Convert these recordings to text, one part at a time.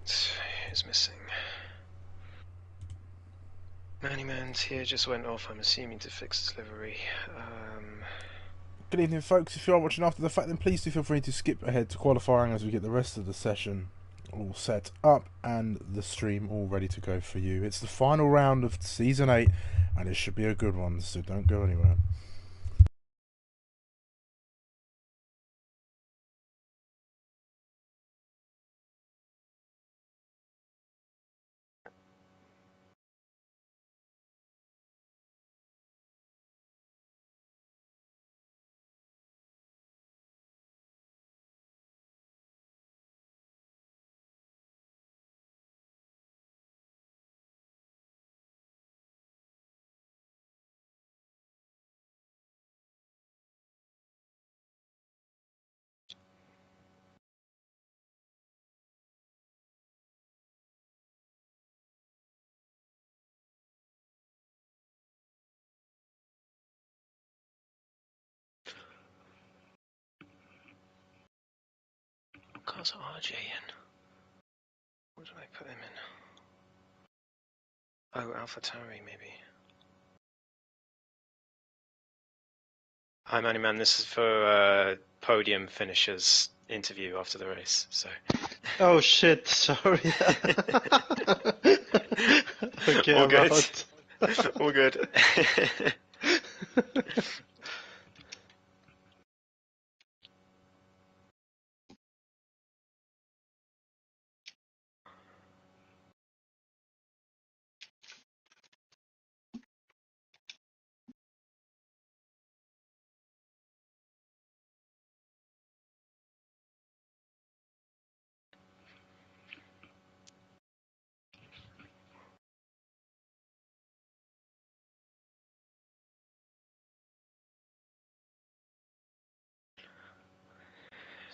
Who's missing? Mannyman's here, just went off, I'm assuming, to fix delivery. Good evening, folks. If you are watching after the fact, then please do feel free to skip ahead to qualifying as we get the rest of the session all set up and the stream all ready to go for you. It's the final round of Season 8, and it should be a good one, so don't go anywhere. What car's RJ in? What did I put him in? Oh, AlphaTauri, maybe. Hi, Mannyman, this is for podium finishers interview after the race, so... Oh shit, sorry. Okay, all good. out. All good.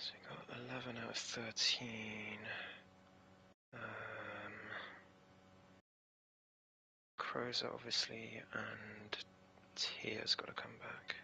So we got 11 out of 13. Crows obviously, and Tia's got to come back.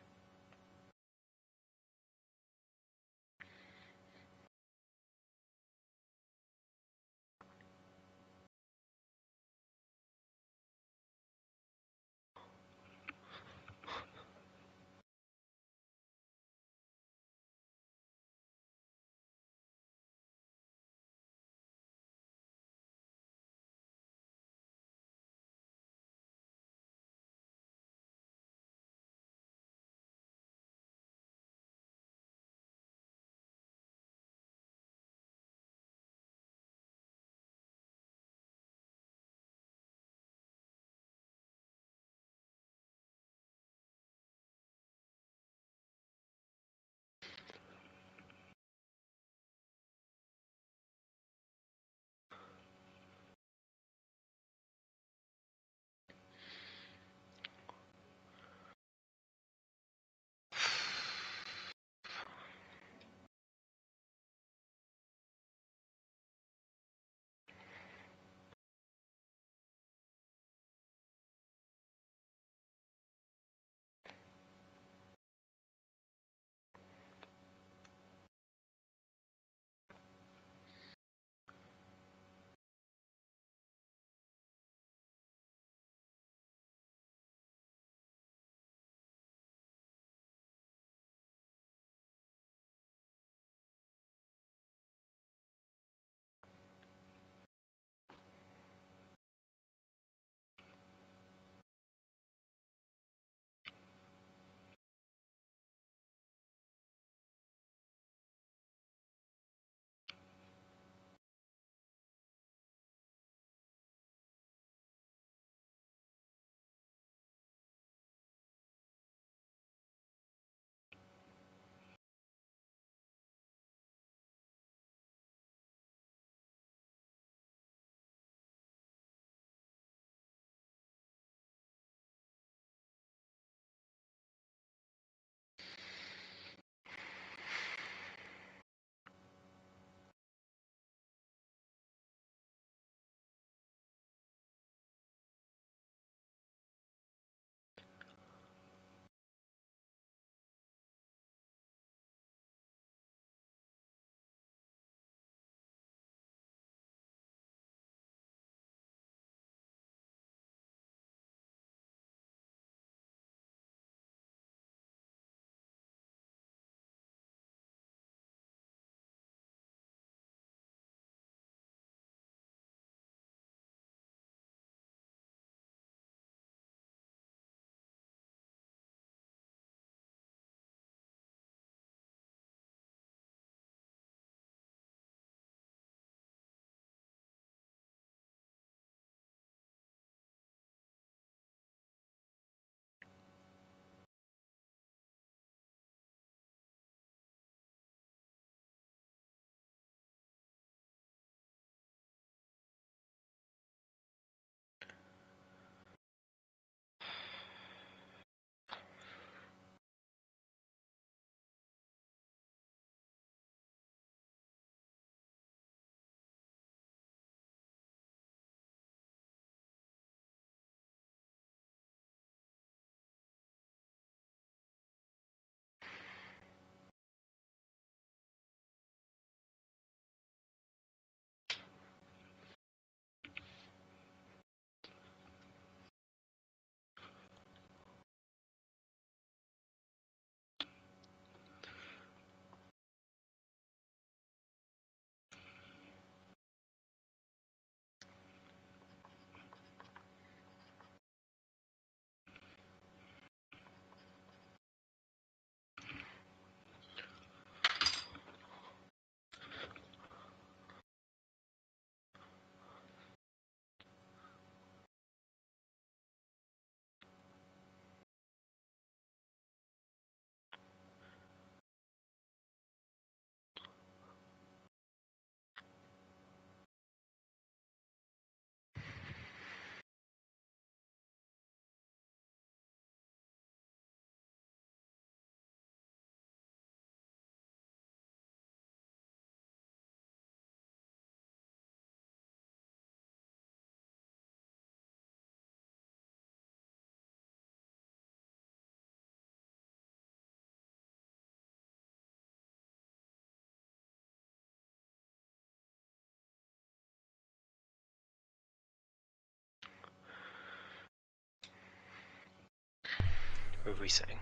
We're resetting.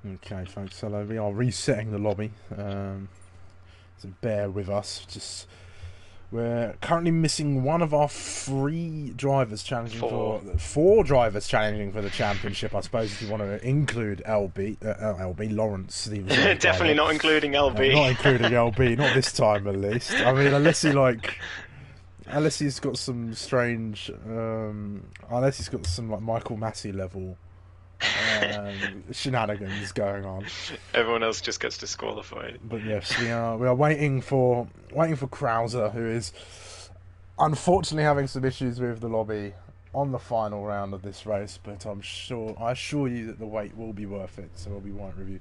Okay, folks, hello. We are resetting the lobby. So bear with us. We're currently missing one of our three drivers challenging Four. for four drivers challenging for the championship. I suppose if you want to include LB Lawrence, the reserve Definitely driver. not including LB. Not including LB, not this time at least. I mean, unless he's got some strange, unless he's got some like Michael Massey level shenanigans going on. Everyone else just gets disqualified. But yes, we are waiting for Krauser, who is unfortunately having some issues with the lobby on the final round of this race. But I assure you that the wait will be worth it. So we won't review.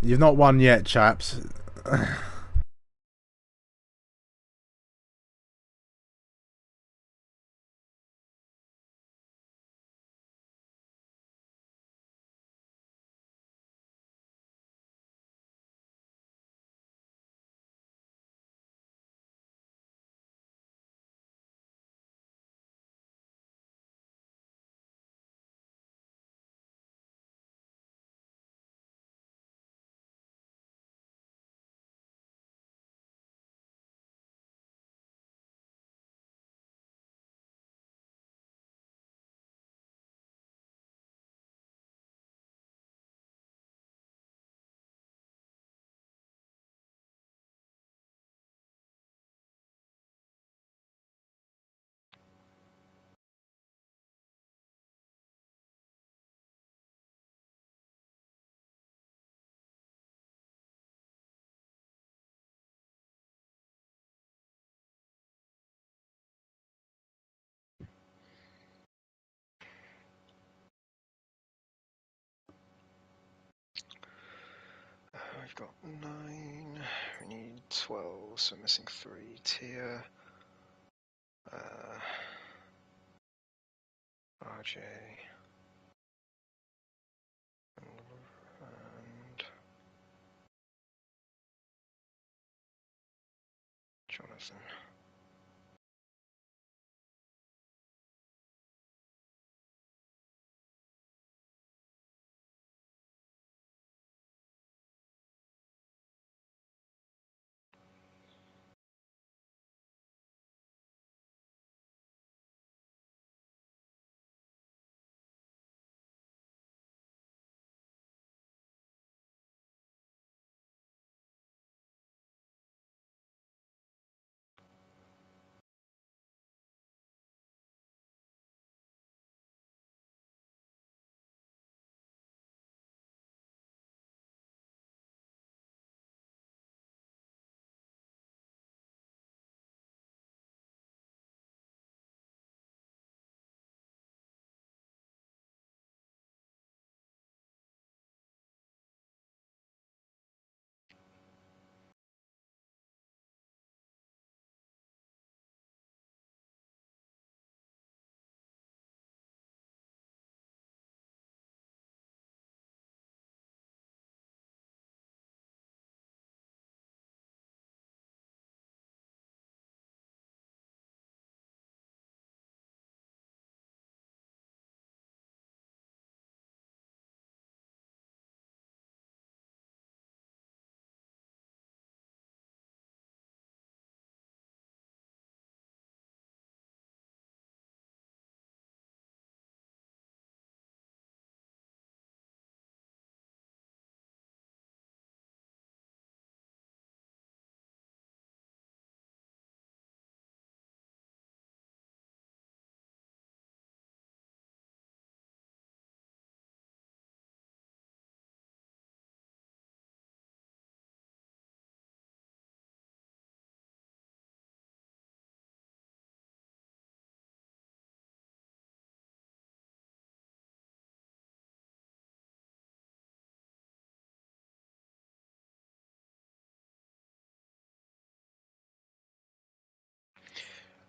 You've not won yet, chaps. We've got 9, we need 12, so missing 3 tier. RJ and Jonathan.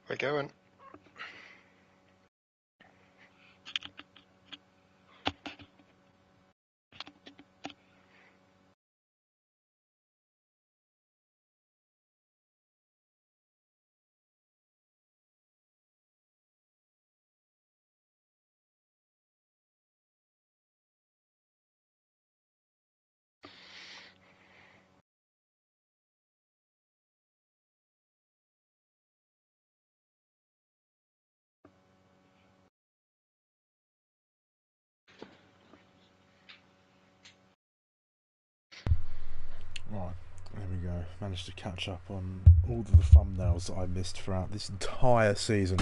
We're going. Right, there we go. Managed to catch up on all of the thumbnails that I missed throughout this entire season.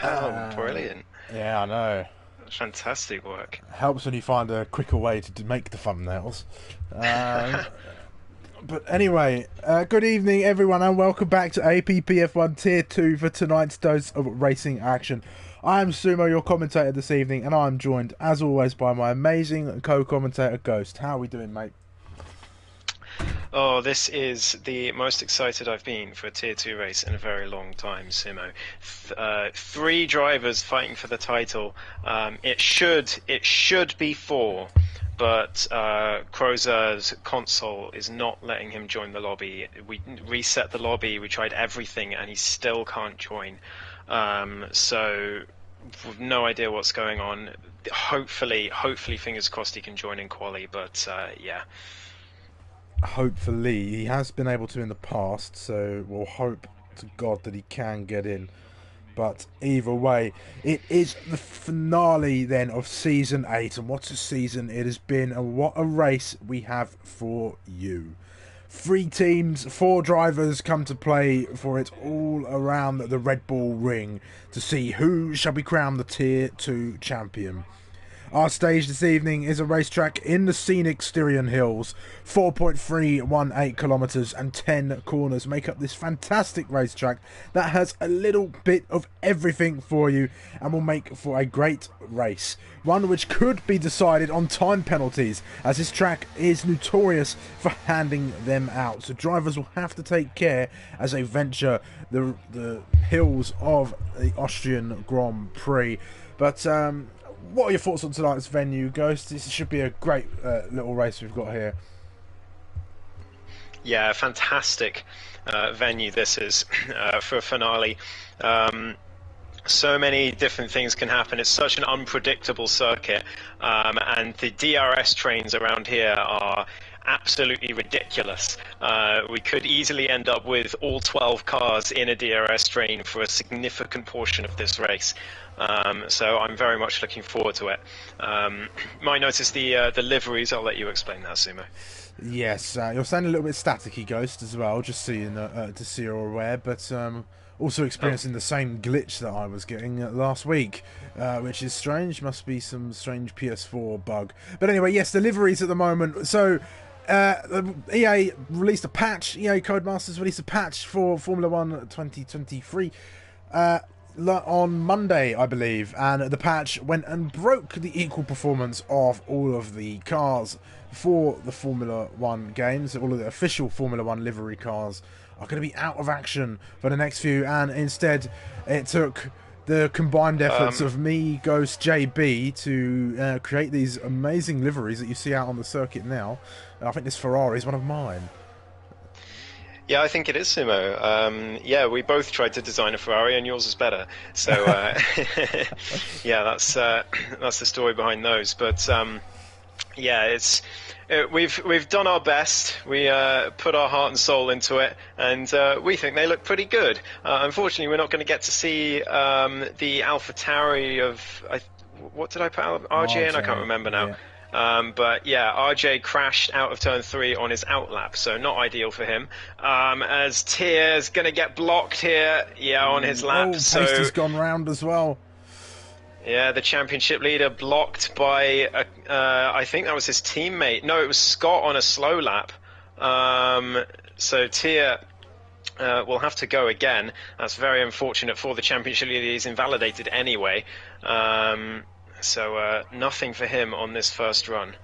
Oh, brilliant. Yeah, I know. Fantastic work. Helps when you find a quicker way to make the thumbnails. But anyway, good evening everyone and welcome back to APPF1 Tier 2 for tonight's dose of racing action. I am Sumo, your commentator this evening, and I'm joined, as always, by my amazing co-commentator Ghost. How are we doing, mate? Oh, this is the most excited I've been for a Tier 2 race in a very long time, Sumo. Three drivers fighting for the title. It should be four, but Crozer's console is not letting him join the lobby. We reset the lobby, we tried everything, and he still can't join. So we've no idea what's going on. Hopefully, fingers crossed he can join in quali, but yeah. Hopefully, he has been able to in the past, so we'll hope to God that he can get in. But either way, it is the finale then of Season 8, and what a season it has been, and what a race we have for you. 3 teams, 4 drivers come to play for it all around the Red Bull ring to see who shall be crowned the Tier 2 champion. Our stage this evening is a racetrack in the scenic Styrian Hills. 4.318 kilometres and 10 corners make up this fantastic racetrack that has a little bit of everything for you and will make for a great race. One which could be decided on time penalties, as this track is notorious for handing them out. So drivers will have to take care as they venture the hills of the Austrian Grand Prix. But what are your thoughts on tonight's venue, Ghost? This should be a great little race we've got here. Yeah, fantastic venue this is for a finale. So many different things can happen. It's such an unpredictable circuit, and the DRS trains around here are absolutely ridiculous. We could easily end up with all 12 cars in a DRS train for a significant portion of this race. So I'm very much looking forward to it. Might notice the liveries. I'll let you explain that, Sumo. Yes, you're sounding a little bit staticky, Ghost, as well, just so you know, to see you're aware, but also experiencing the same glitch that I was getting last week, which is strange. Must be some strange PS4 bug. But anyway, yes, the liveries at the moment. So EA released a patch. EA Codemasters released a patch for Formula 1 2023 on Monday, I believe, and the patch went and broke the equal performance of all of the cars for the Formula 1 games. All of the official Formula 1 livery cars are going to be out of action for the next few, and instead it took the combined efforts of me, Ghost, JB to create these amazing liveries that you see out on the circuit now. I think this Ferrari is one of mine. Yeah, I think it is, Sumo. Yeah, we both tried to design a Ferrari, and yours is better. So, yeah, that's the story behind those. But yeah, we've done our best. We put our heart and soul into it, and we think they look pretty good. Unfortunately, we're not going to get to see the AlphaTauri of what did I put out? RJ, and I can't remember now. Yeah. But yeah, RJ crashed out of turn 3 on his outlap, so not ideal for him. As Tier's going to get blocked here, on his lap. So Pasty's gone round as well. Yeah, the championship leader blocked by, I think that was his teammate. No, it was Scott on a slow lap. So Tier will have to go again. That's very unfortunate for the championship leader. He's invalidated anyway. So nothing for him on this first run.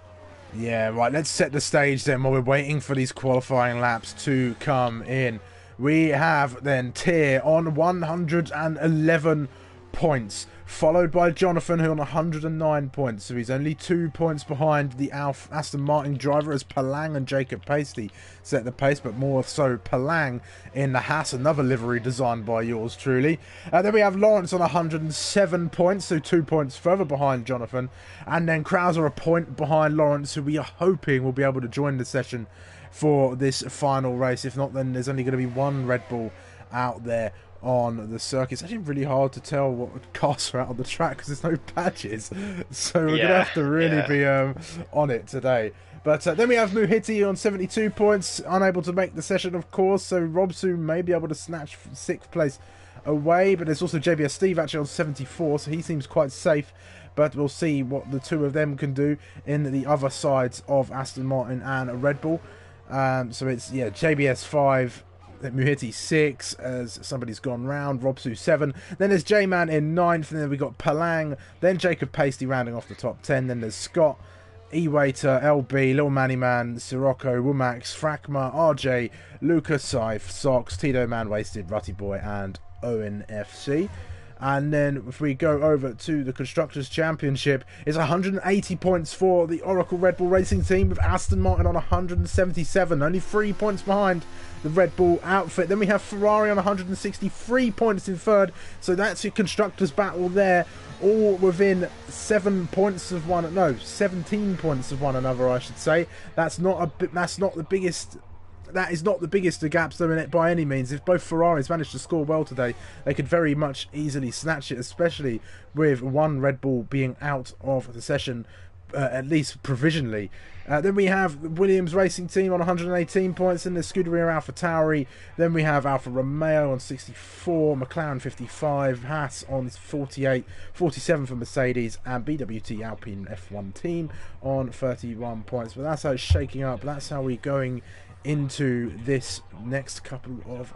Yeah, right, let's set the stage then while we're waiting for these qualifying laps to come in. We have then Tier on 111 points, followed by Jonathan, who on 109 points. So he's only 2 points behind the Aston Martin driver, as Palang and Jacob Pasty set the pace, but more so Palang in the Haas, another livery designed by yours truly. Then we have Lawrence on 107 points, so 2 points further behind Jonathan. And then Krauser a point behind Lawrence, who we are hoping will be able to join the session for this final race. If not, then there's only going to be one Red Bull out there on the circuit. It's actually really hard to tell what cars are out on the track because there's no patches, so we're going to have to really be on it today. But then we have Muhiti on 72 points, unable to make the session, of course, so Robsu may be able to snatch 6th place away, but there's also JBS Steve actually on 74, so he seems quite safe, but we'll see what the two of them can do in the other sides of Aston Martin and Red Bull. So it's JBS 5, Muhiti 6, as somebody's gone round, Robsu 7, then there's J-Man in 9th, and then we got Palang, then Jacob Pasty rounding off the top 10, then there's Scott E-Waiter, LB, Lil Manny Man, Sirocco, Womax, Fragma, RJ, Lucas, Scythe, Socks, Tito Man Wasted, Rutty Boy, and Owen FC. And then if we go over to the Constructors' Championship, it's 180 points for the Oracle Red Bull Racing Team, with Aston Martin on 177, only 3 points behind the Red Bull outfit. Then we have Ferrari on 163 points in third, so that's your Constructors' battle there, all within 17 points of one another, I should say. That is not the biggest of gaps though by any means. If both Ferraris managed to score well today, they could very much easily snatch it, especially with one Red Bull being out of the session, at least provisionally. Then we have the Williams Racing Team on 118 points, and the Scuderia AlphaTauri. Then we have Alfa Romeo on 64, McLaren 55, Haas on 48, 47 for Mercedes, and BWT Alpine F1 Team on 31 points. But that's how it's shaking up. That's how we're going into this next couple of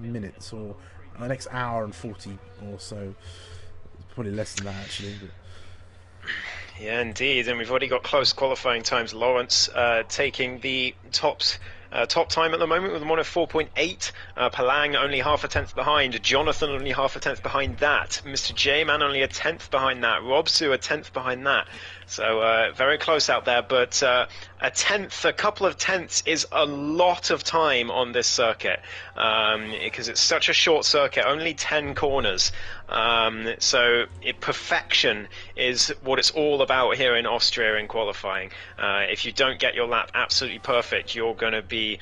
minutes, or next hour and 40 or so. Probably less than that actually, but... Yeah, indeed, and we've already got close qualifying times. Lawrence taking the top time at the moment with a 104.8. Palang only half a tenth behind. Jonathan only half a tenth behind that. Mr. J-Man only a tenth behind that. Rob Sue a tenth behind that. So very close out there, but a couple of tenths is a lot of time on this circuit, because it's such a short circuit, only 10 corners. So perfection is what it's all about here in Austria in qualifying. If you don't get your lap absolutely perfect, you're going to be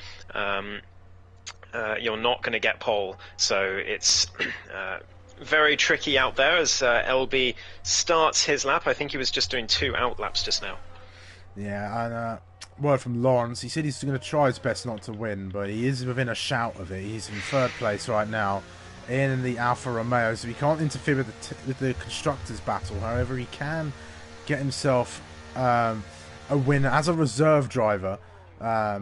you're not going to get pole. So it's very tricky out there as LB starts his lap. I think he was just doing 2 out laps just now. Yeah, and word from Lawrence, he said he's going to try his best not to win, but he is within a shout of it. He's in third place right now in the Alfa Romeo, so he can't interfere with the Constructors' battle. However, he can get himself a win as a reserve driver a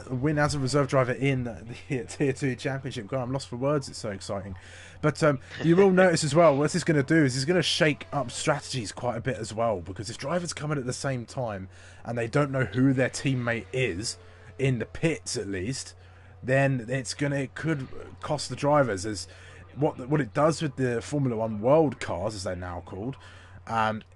win as a reserve driver in the Tier 2 Championship. God, I'm lost for words, it's so exciting. But you will notice as well, what this is going to do is he's going to shake up strategies quite a bit as well, because if drivers come in at the same time and they don't know who their teammate is, in the pits at least, then it could cost the drivers. As what it does with the Formula 1 World Cars, as they're now called,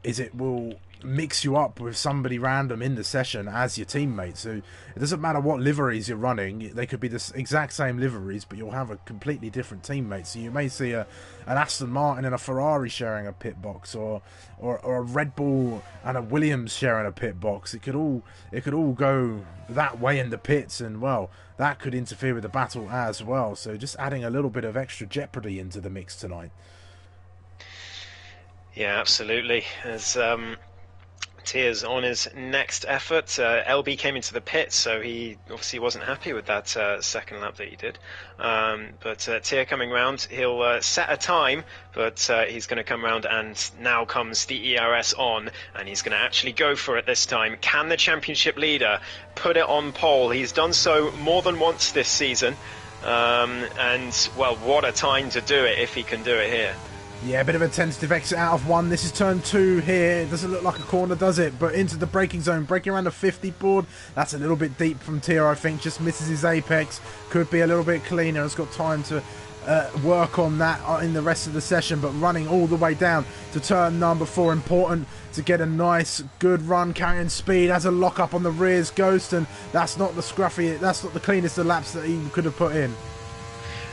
is it will mix you up with somebody random in the session as your teammate. So it doesn't matter what liveries you're running, they could be the exact same liveries, but you'll have a completely different teammate. So you may see an Aston Martin and a Ferrari sharing a pit box, or a Red Bull and a Williams sharing a pit box. It could all go that way in the pits, and well, that could interfere with the battle as well. So just adding a little bit of extra jeopardy into the mix tonight. Yeah, absolutely. As Tears on his next effort, LB came into the pit, so he obviously wasn't happy with that second lap that he did. But Tier coming round, he'll set a time, but he's going to come round, and now comes the ERS on, and he's going to actually go for it this time. Can the championship leader put it on pole? He's done so more than once this season, and well, what a time to do it if he can do it here. Yeah, a bit of a tentative exit out of 1. This is turn 2 here. It doesn't look like a corner, does it? But into the braking zone, braking around the 50 board. That's a little bit deep from Tier, I think. Just misses his apex. Could be a little bit cleaner. Has got time to work on that in the rest of the session. But running all the way down to turn number 4. Important to get a nice, good run, carrying speed. Has a lock up on the rears, Ghost. And that's not the scruffy, that's not the cleanest of laps that he could have put in.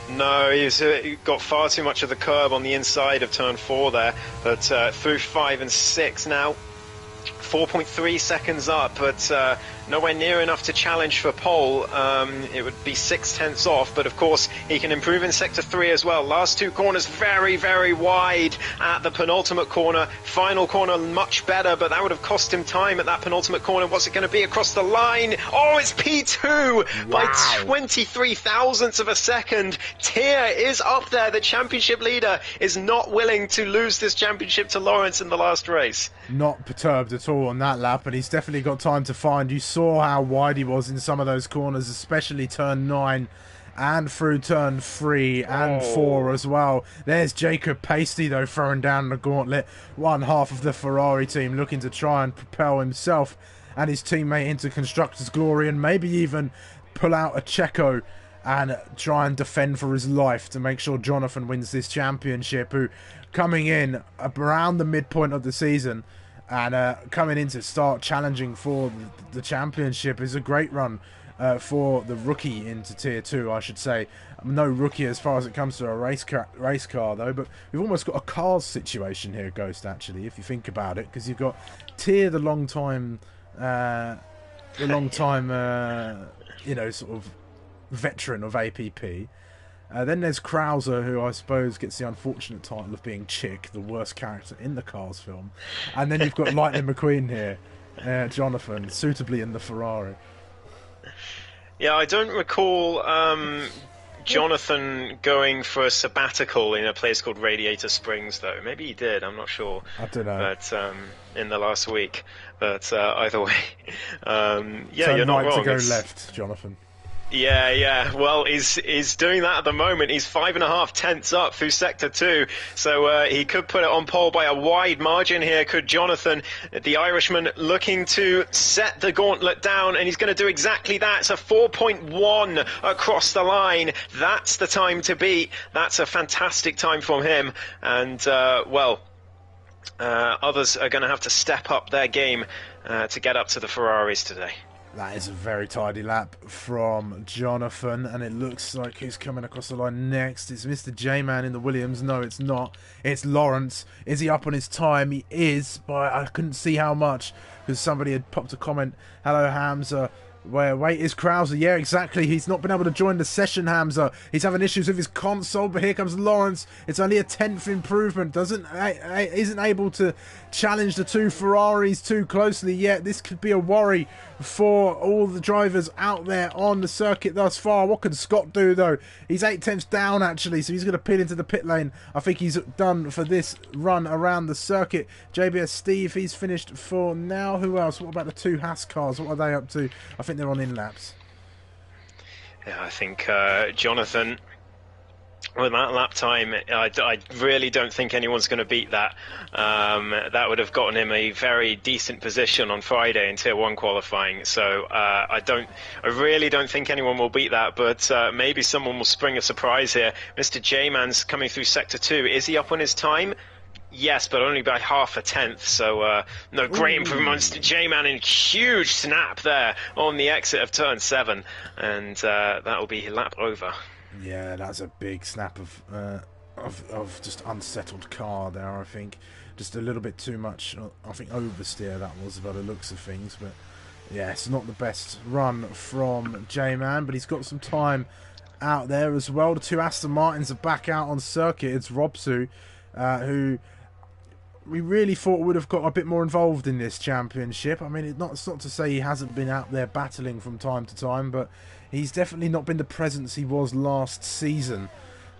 No, he's got far too much of the curb on the inside of turn 4 there, but through 5 and 6 now, 4.3 seconds up, but nowhere near enough to challenge for pole. It would be 0.6 off, but of course he can improve in sector 3 as well. Last 2 corners very, very wide at the penultimate corner. Final corner much better, but that would have cost him time at that penultimate corner. What's it going to be across the line? Oh, it's P2 by 23 thousandths of a second. Tier is up there. The championship leader is not willing to lose this championship to Lawrence in the last race. Not perturbed at all on that lap, but he's definitely got time to find. You saw how wide he was in some of those corners, especially turn 9 and through turn 3 and 4 as well. There's Jacob Pasty, though, throwing down the gauntlet. One half of the Ferrari team looking to try and propel himself and his teammate into Constructors' glory, and maybe even pull out a Checo and try and defend for his life to make sure Jonathan wins this championship, who coming in around the midpoint of the season and coming in to start challenging for the championship is a great run for the rookie into Tier 2, I should say. No rookie as far as it comes to a race car, though, but we've almost got a cars situation here, Ghost, actually, if you think about it, because you've got Tier, the long time, you know, sort of veteran of APP. Then there's Krauser, who I suppose gets the unfortunate title of being Chick, the worst character in the Cars film. And then you've got Lightning McQueen here, Jonathan, suitably in the Ferrari. Yeah, I don't recall Jonathan going for a sabbatical in a place called Radiator Springs, though. Maybe he did, I'm not sure. I don't know. But in the last week. But either way, yeah, Turn you're not right wrong. to go left, Jonathan. Yeah. Well, he's doing that at the moment. He's 5.5 tenths up through Sector 2, so he could put it on pole by a wide margin here, could Jonathan, the Irishman, looking to set the gauntlet down, and he's going to do exactly that. It's a 4.1 across the line. That's the time to beat. That's a fantastic time from him, and, others are going to have to step up their game to get up to the Ferraris today. That is a very tidy lap from Jonathan, and it looks like who's coming across the line next. It's Mr. J-Man in the Williams. No, it's not. It's Lawrence. Is he up on his time? He is, but I couldn't see how much because somebody had popped a comment. Hello, Hamza. Wait, is Krauser? Yeah, exactly. He's not been able to join the session, Hamza. He's having issues with his console, but here comes Lawrence. It's only a 10th improvement. Isn't able to challenge the two Ferraris too closely yet. This could be a worry for all the drivers out there on the circuit thus far. What can Scott do, though? He's 8 tenths down, actually, so he's going to pit into the pit lane. I think he's done for this run around the circuit. JBS Steve, he's finished for now. Who else? What about the two Haas cars? What are they up to? I think they're on in laps. Yeah, I think Jonathan, with that lap time, I really don't think anyone's going to beat that. That would have gotten him a very decent position on Friday in Tier 1 qualifying. So I really don't think anyone will beat that, but maybe someone will spring a surprise here. Mr. J-Man's coming through Sector 2. Is he up on his time? Yes, but only by 0.5 tenth, so no great improvement. Mr. J-Man in huge snap there on the exit of turn 7, and that will be lap over. Yeah, that's a big snap of just unsettled car there, I think. Just a little bit too much, I think, oversteer that was by the looks of things. But yeah, it's not the best run from J-Man, but he's got some time out there as well. The two Aston Martins are back out on circuit. It's Robsu, who we really thought would have got a bit more involved in this championship. I mean, it's not to say he hasn't been out there battling from time to time, but he's definitely not been the presence he was last season.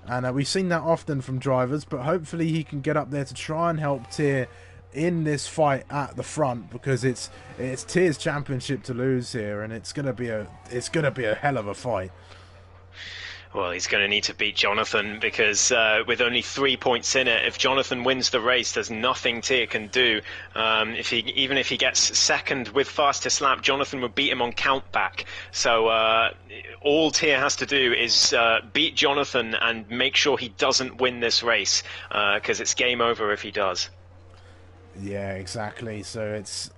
And we've seen that often from drivers, but hopefully he can get up there to try and help Tier in this fight at the front, because it's Tier's championship to lose here, and it's gonna be a hell of a fight. Well, he's going to need to beat Jonathan, because with only 3 points in it, if Jonathan wins the race, there's nothing Tier can do. Even if he gets second with fastest lap, Jonathan would beat him on countback. So all Tier has to do is beat Jonathan and make sure he doesn't win this race, because it's game over if he does. Yeah, exactly. So it's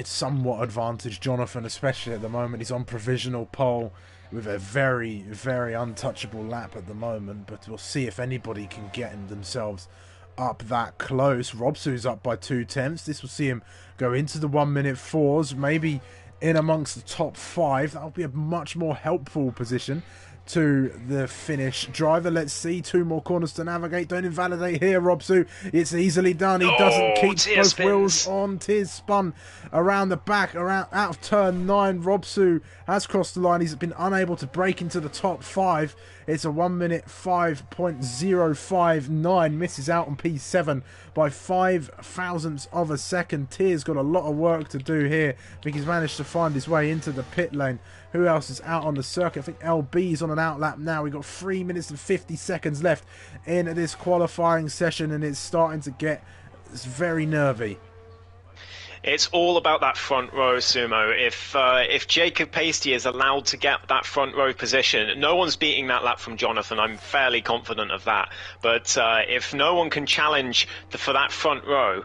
somewhat advantage Jonathan, especially at the moment. He's on provisional pole with a very, very untouchable lap at the moment, but we'll see if anybody can get themselves up that close. Robsu's up by 2 tenths. This will see him go into the 1 minute 4s, maybe in amongst the top 5. That'll be a much more helpful position to the Finnish driver. Let's see, 2 more corners to navigate. Don't invalidate here, Robsu. It's easily done. He doesn't keep both wheels on. Tier's spun around the back, out of turn 9. Robsu has crossed the line. He's been unable to break into the top 5. It's a 1 minute 5.059. Misses out on P7 by 5 thousandths of a second. Tier's got a lot of work to do here. I think he's managed to find his way into the pit lane Who else is out on the circuit? I think LB is on an outlap now. We've got 3 minutes and 50 seconds left in this qualifying session, and it's starting to get very nervy. It's all about that front row, Sumo. If Jacob Pasty is allowed to get that front row position, no one's beating that lap from Jonathan. I'm fairly confident of that. But if no one can challenge for that front row,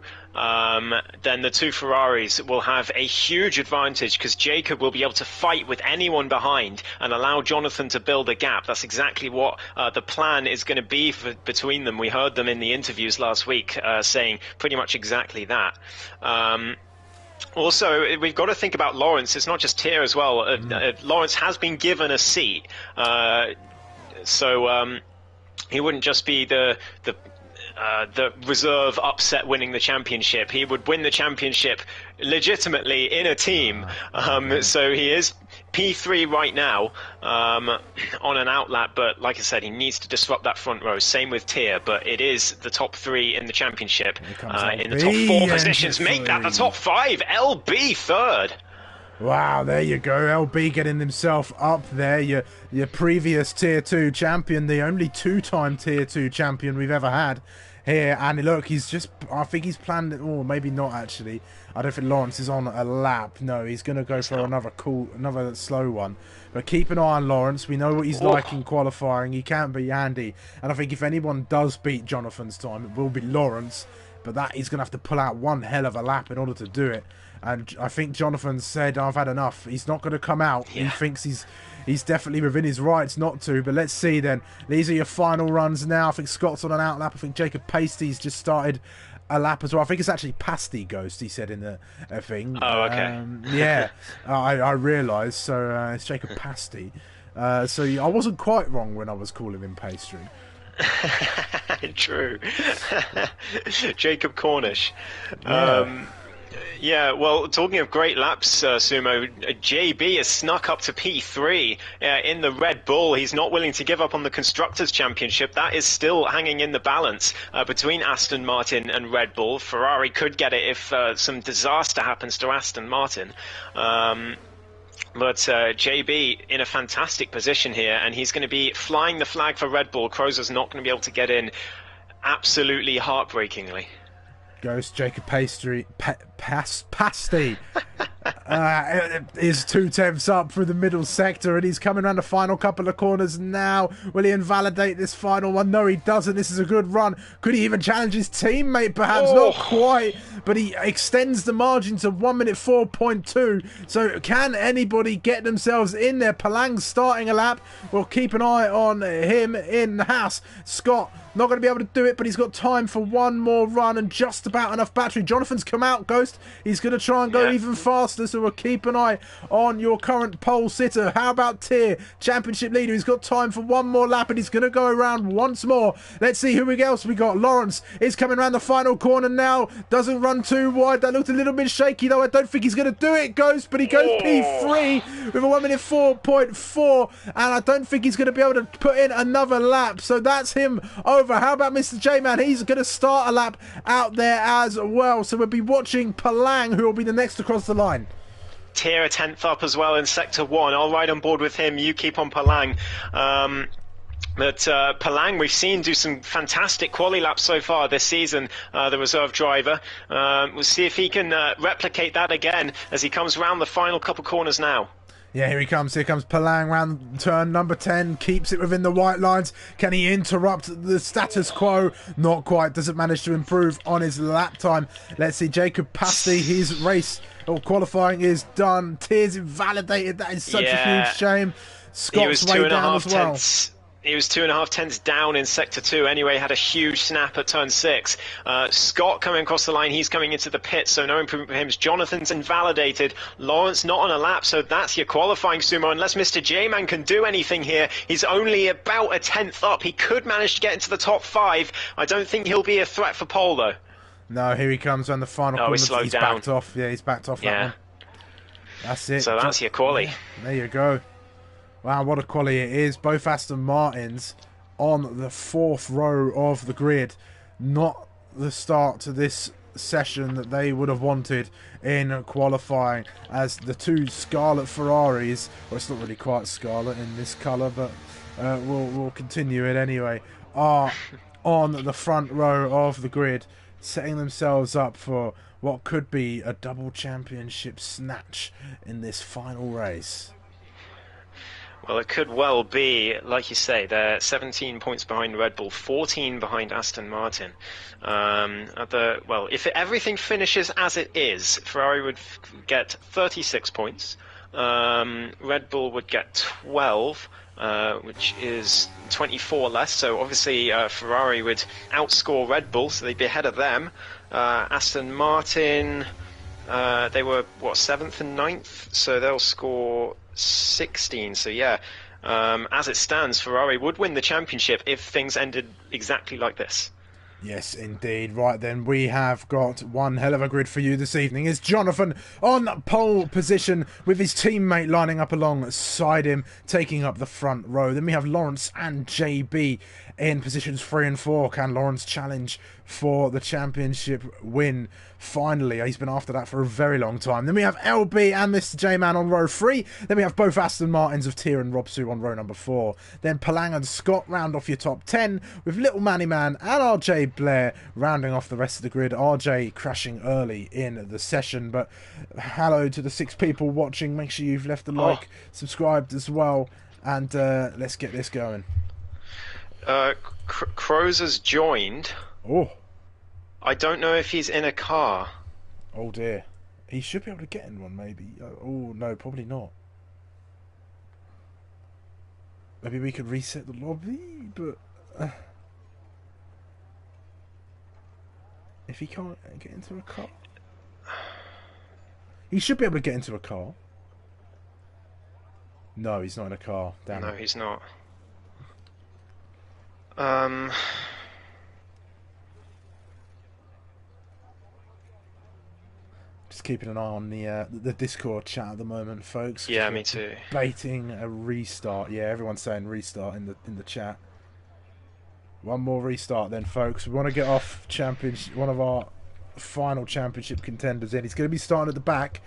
then the two Ferraris will have a huge advantage, because Jacob will be able to fight with anyone behind and allow Jonathan to build a gap. That's exactly what the plan is going to be between them. We heard them in the interviews last week saying pretty much exactly that. Also, we've got to think about Lawrence. It's not just Tier as well. Lawrence has been given a seat, so he wouldn't just be the reserve upset winning the championship. He would win the championship legitimately in a team. So he is P3 right now on an outlap, but like I said, he needs to disrupt that front row. Same with Tier, but it is the top 3 in the championship. In the top 4 positions, make that the top 5. LB third. Wow, there you go. LB getting himself up there. Your previous Tier 2 champion, the only 2-time Tier 2 champion we've ever had here. And look, I think he's planned it, or maybe not actually. I don't think Lawrence is on a lap. No, he's going to go for another slow one. But keep an eye on Lawrence. We know what he's like in qualifying. He can be handy. And I think if anyone does beat Jonathan's time, it will be Lawrence. But that he's going to have to pull out one hell of a lap in order to do it. And I think Jonathan said, I've had enough. He's not going to come out. Yeah. He thinks he's definitely within his rights not to. But let's see then. These are your final runs now. I think Scott's on an outlap. I think Jacob Pasty's just started a lap as well. I think it's actually Pasty Ghost, he said in the thing. Oh, okay. Yeah, I realised. So it's Jacob Pasty. So I wasn't quite wrong when I was calling him Pastry. True. Jacob Cornish. Yeah. Yeah, well, talking of great laps, Sumo, JB has snuck up to P3 in the Red Bull. He's not willing to give up on the Constructors' Championship. That is still hanging in the balance between Aston Martin and Red Bull. Ferrari could get it if some disaster happens to Aston Martin. But JB in a fantastic position here, and he's going to be flying the flag for Red Bull. Crozer's not going to be able to get in, absolutely heartbreakingly. Goes Jacob Pasty is 2/10 up through the middle sector, and he's coming around the final couple of corners now. Will he invalidate this final one? No, he doesn't. This is a good run. Could he even challenge his teammate? Perhaps not quite, but he extends the margin to 1 minute 4.2. So can anybody get themselves in there? Palang's starting a lap. We'll keep an eye on him in the house. Scott not going to be able to do it, but he's got time for one more run and just about enough battery. Jonathan's come out, Ghost. He's going to try and go even faster, so we'll keep an eye on your current pole sitter. How about Tier, championship leader? He's got time for one more lap, and he's going to go around once more. Let's see who else we got. Lawrence is coming around the final corner now. Doesn't run too wide. That looked a little bit shaky, though. I don't think he's going to do it, Ghost, but he goes P3 with a 1 minute 4.4, and I don't think he's going to be able to put in another lap, so that's him over. How about Mr. J-Man? He's going to start a lap out there as well. So we'll be watching Palang, who will be the next across the line. Tier a 10th up as well in Sector 1. I'll ride on board with him. You keep on Palang. But Palang, we've seen do some fantastic quali laps so far this season, the reserve driver. We'll see if he can replicate that again as he comes round the final couple corners now. Yeah, here he comes. Here comes Palang round turn number 10. Keeps it within the white lines. Can he interrupt the status quo? Not quite. Doesn't manage to improve on his lap time. Let's see. Jacob Pasty, his race or qualifying is done. Tears invalidated. That is such a huge shame. Scott's way down as well. He was 2.5 tenths down in Sector 2 anyway, had a huge snap at Turn 6. Scott coming across the line, he's coming into the pit, so no improvement for him. Jonathan's invalidated. Lawrence not on a lap, so that's your qualifying, Sumo. Unless Mr. J-Man can do anything here, he's only about a 10th up. He could manage to get into the top 5. I don't think he'll be a threat for pole, though. No, here he comes on the final corner. He's down. Backed off. Yeah, he's backed off that one. That's it. So that's your quali. Yeah, there you go. Wow, what a quality it is. Both Aston Martins on the 4th row of the grid. Not the start to this session that they would have wanted in qualifying, as the two Scarlet Ferraris, well, it's not really quite scarlet in this colour, but we'll continue it anyway, are on the front row of the grid, setting themselves up for what could be a double championship snatch in this final race. Well, it could well be, like you say, they're 17 points behind Red Bull, 14 behind Aston Martin. If everything finishes as it is, Ferrari would get 36 points. Red Bull would get 12, which is 24 less. So obviously Ferrari would outscore Red Bull, so they'd be ahead of them. Aston Martin, they were, 7th and 9th? So they'll score 16. So yeah, as it stands, Ferrari would win the championship if things ended exactly like this. Yes, indeed. Right then, we have got one hell of a grid for you this evening. Is Jonathan on pole position with his teammate lining up alongside him, taking up the front row. Then we have Lawrence and JB in positions 3 and 4. Can Lawrence challenge for the championship win? Finally, he's been after that for a very long time. Then we have LB and Mr. J-Man on row 3. Then we have both Aston Martins of Tier and Robsu on row number 4. Then Palang and Scott round off your top 10, with Little Manny Man and RJ Blair rounding off the rest of the grid. RJ crashing early in the session, but hello to the 6 people watching. Make sure you've left a like, subscribed as well, and let's get this going. Crows has joined. Oh. I don't know if he's in a car. Oh dear. He should be able to get in one, maybe. Oh no, probably not. Maybe we could reset the lobby, but if he can't get into a car, he should be able to get into a car. No, he's not in a car. Damn it. No, he's not. Just keeping an eye on the Discord chat at the moment, folks. Yeah, me too. Debating a restart. Yeah, everyone's saying restart in the chat. One more restart then, folks. We want to get off one of our final championship contenders in. He's going to be starting at the back,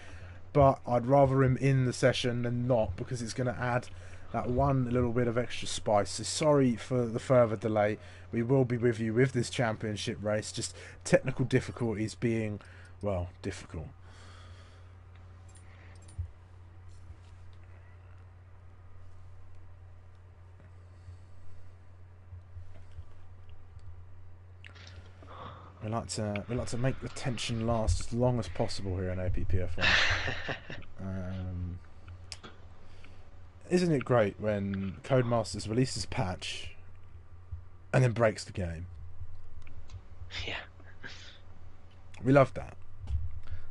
but I'd rather him in the session than not, because it's going to add that one little bit of extra spice. So sorry for the further delay. We will be with you with this championship race. Just technical difficulties being, well, difficult. We like to make the tension last as long as possible here in APPF1. Isn't it great when Codemasters releases a patch and then breaks the game? Yeah. We love that.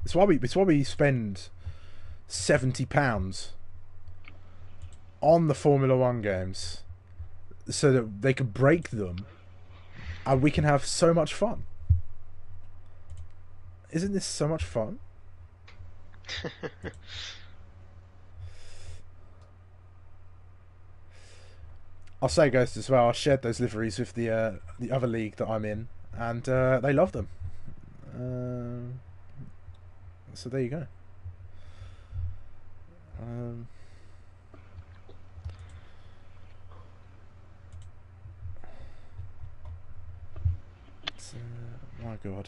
It's why we spend £70 on the Formula 1 games, so that they can break them and we can have so much fun. Isn't this so much fun? I'll say, Ghost, as well, I shared those liveries with the other league that I'm in, and they love them. So there you go. My God.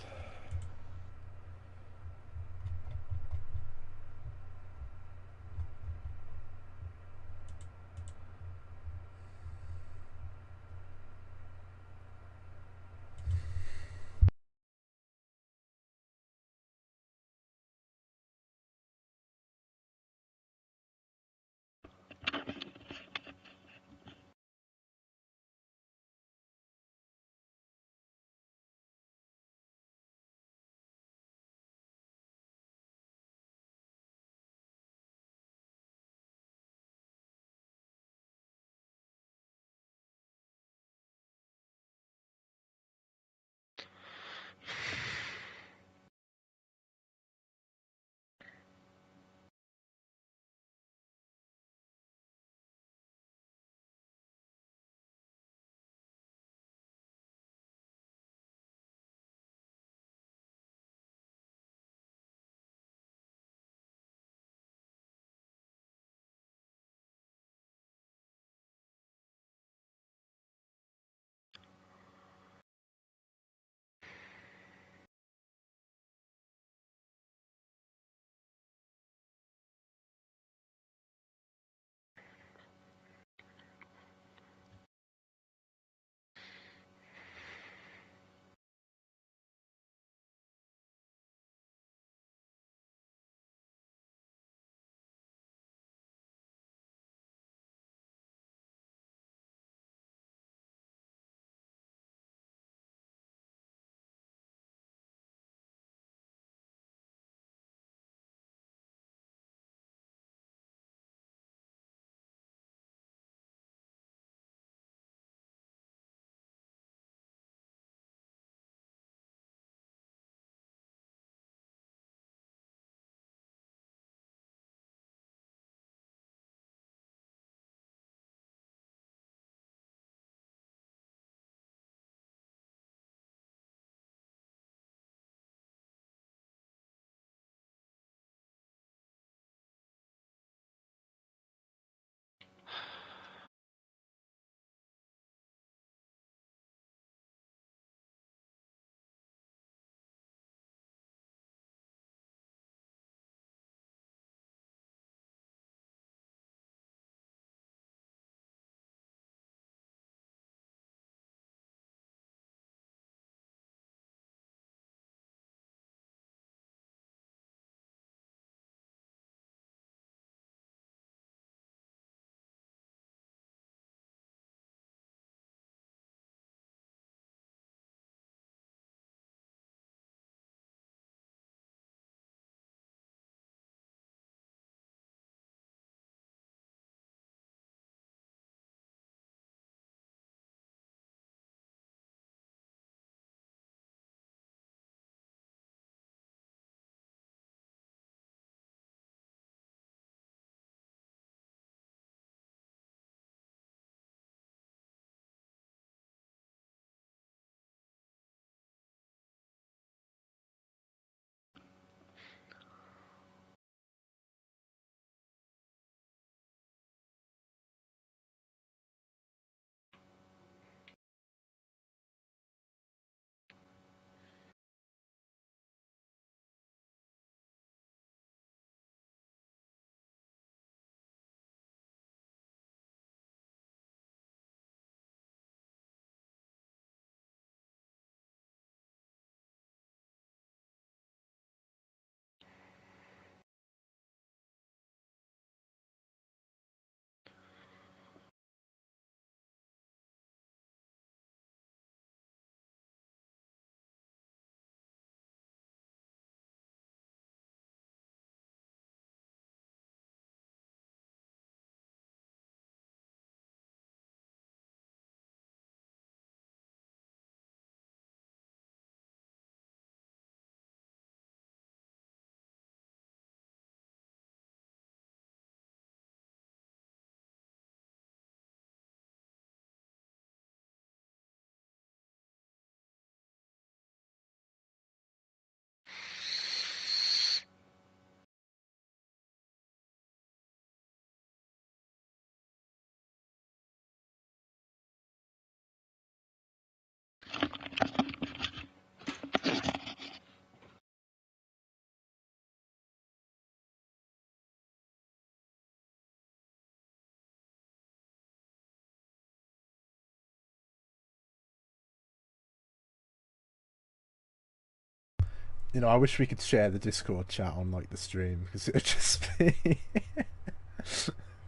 You know, I wish we could share the Discord chat on like the stream because it would just be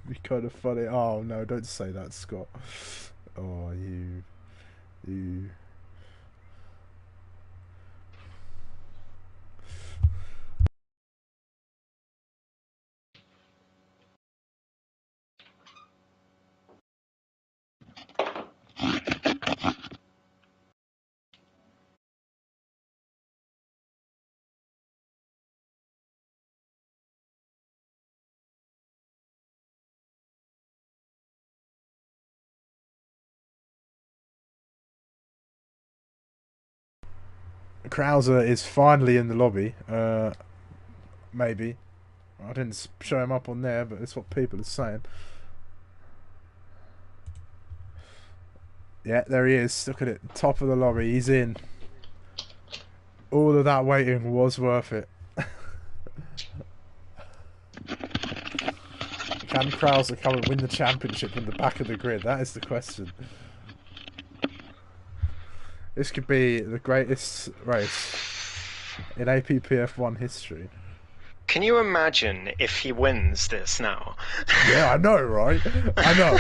be kind of funny. Oh no, don't say that, Scott. Oh, you. Krauser is finally in the lobby. Maybe. I didn't show him up on there, but that's what people are saying. Yeah, there he is. Look at it. Top of the lobby. He's in. All of that waiting was worth it. Can Krauser come and win the championship from the back of the grid? That is the question. This could be the greatest race in APPF1 history. Can you imagine if he wins this now? Yeah, I know, right? I know.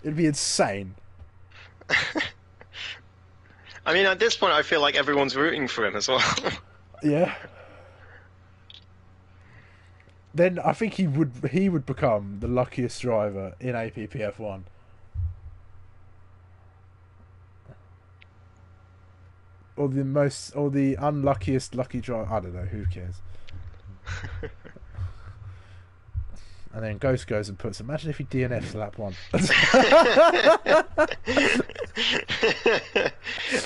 It'd be insane. I mean, at this point, I feel like everyone's rooting for him as well. Yeah. Then I think he would become the luckiest driver in APPF1. Or the unluckiest lucky driver. I don't know. Who cares? And then Ghost goes and puts. Imagine if he DNFs lap 1.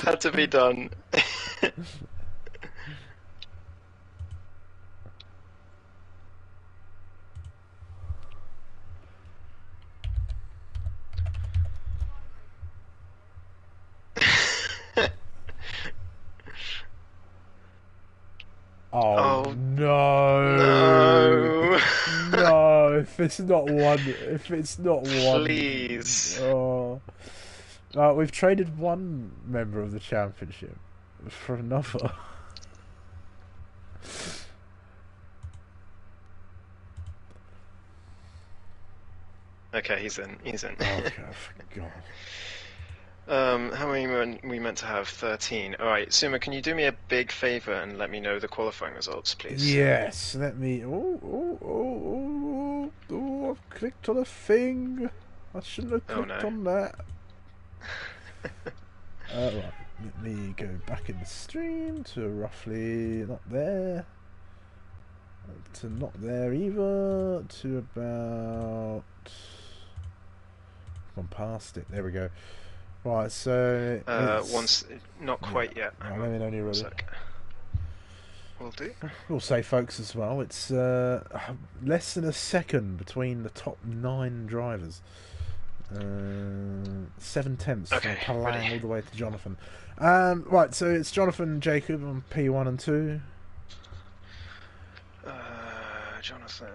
Had to be done. Oh no! No! No! If it's not one, Please. Oh, we've traded one member of the championship for another. Okay, he's in. Oh God, for God. How many were we meant to have? 13. Alright, Sumo, can you do me a big favour and let me know the qualifying results, please? Yes, let me. Oh! I've clicked on a thing. I shouldn't have clicked on that. Right, let me go back in the stream to roughly not there, to not there either, to about. Gone past it. There we go. Right, so once, not quite yet. Right, let me know when you're ready. Will do. We'll say, folks, as well. It's less than a second between the top 9 drivers. 7/10 from Palang all the way to Jonathan. Right, so it's Jonathan and Jacob on P1 and 2. Jonathan,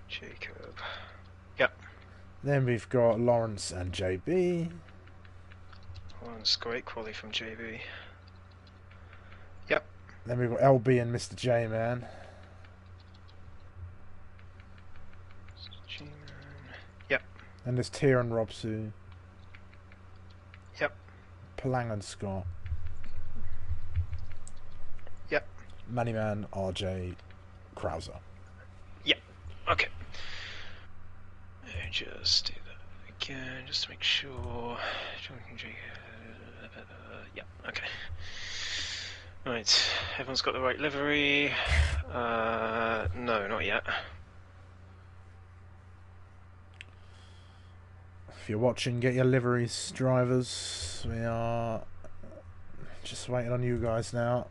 Jacob. Yep. Then we've got Lawrence and JB. Lawrence, great quality from JB. Yep. Then we've got LB and Mr. J-Man. Yep. And there's Tia and Robsu. Yep. Palang and Scott. Yep. Moneyman, RJ, Krauser. Yep. Okay. Just do that again, just to make sure. Yep. Okay. Right. Everyone's got the right livery. No, not yet. If you're watching, get your liveries, drivers. We are just waiting on you guys now.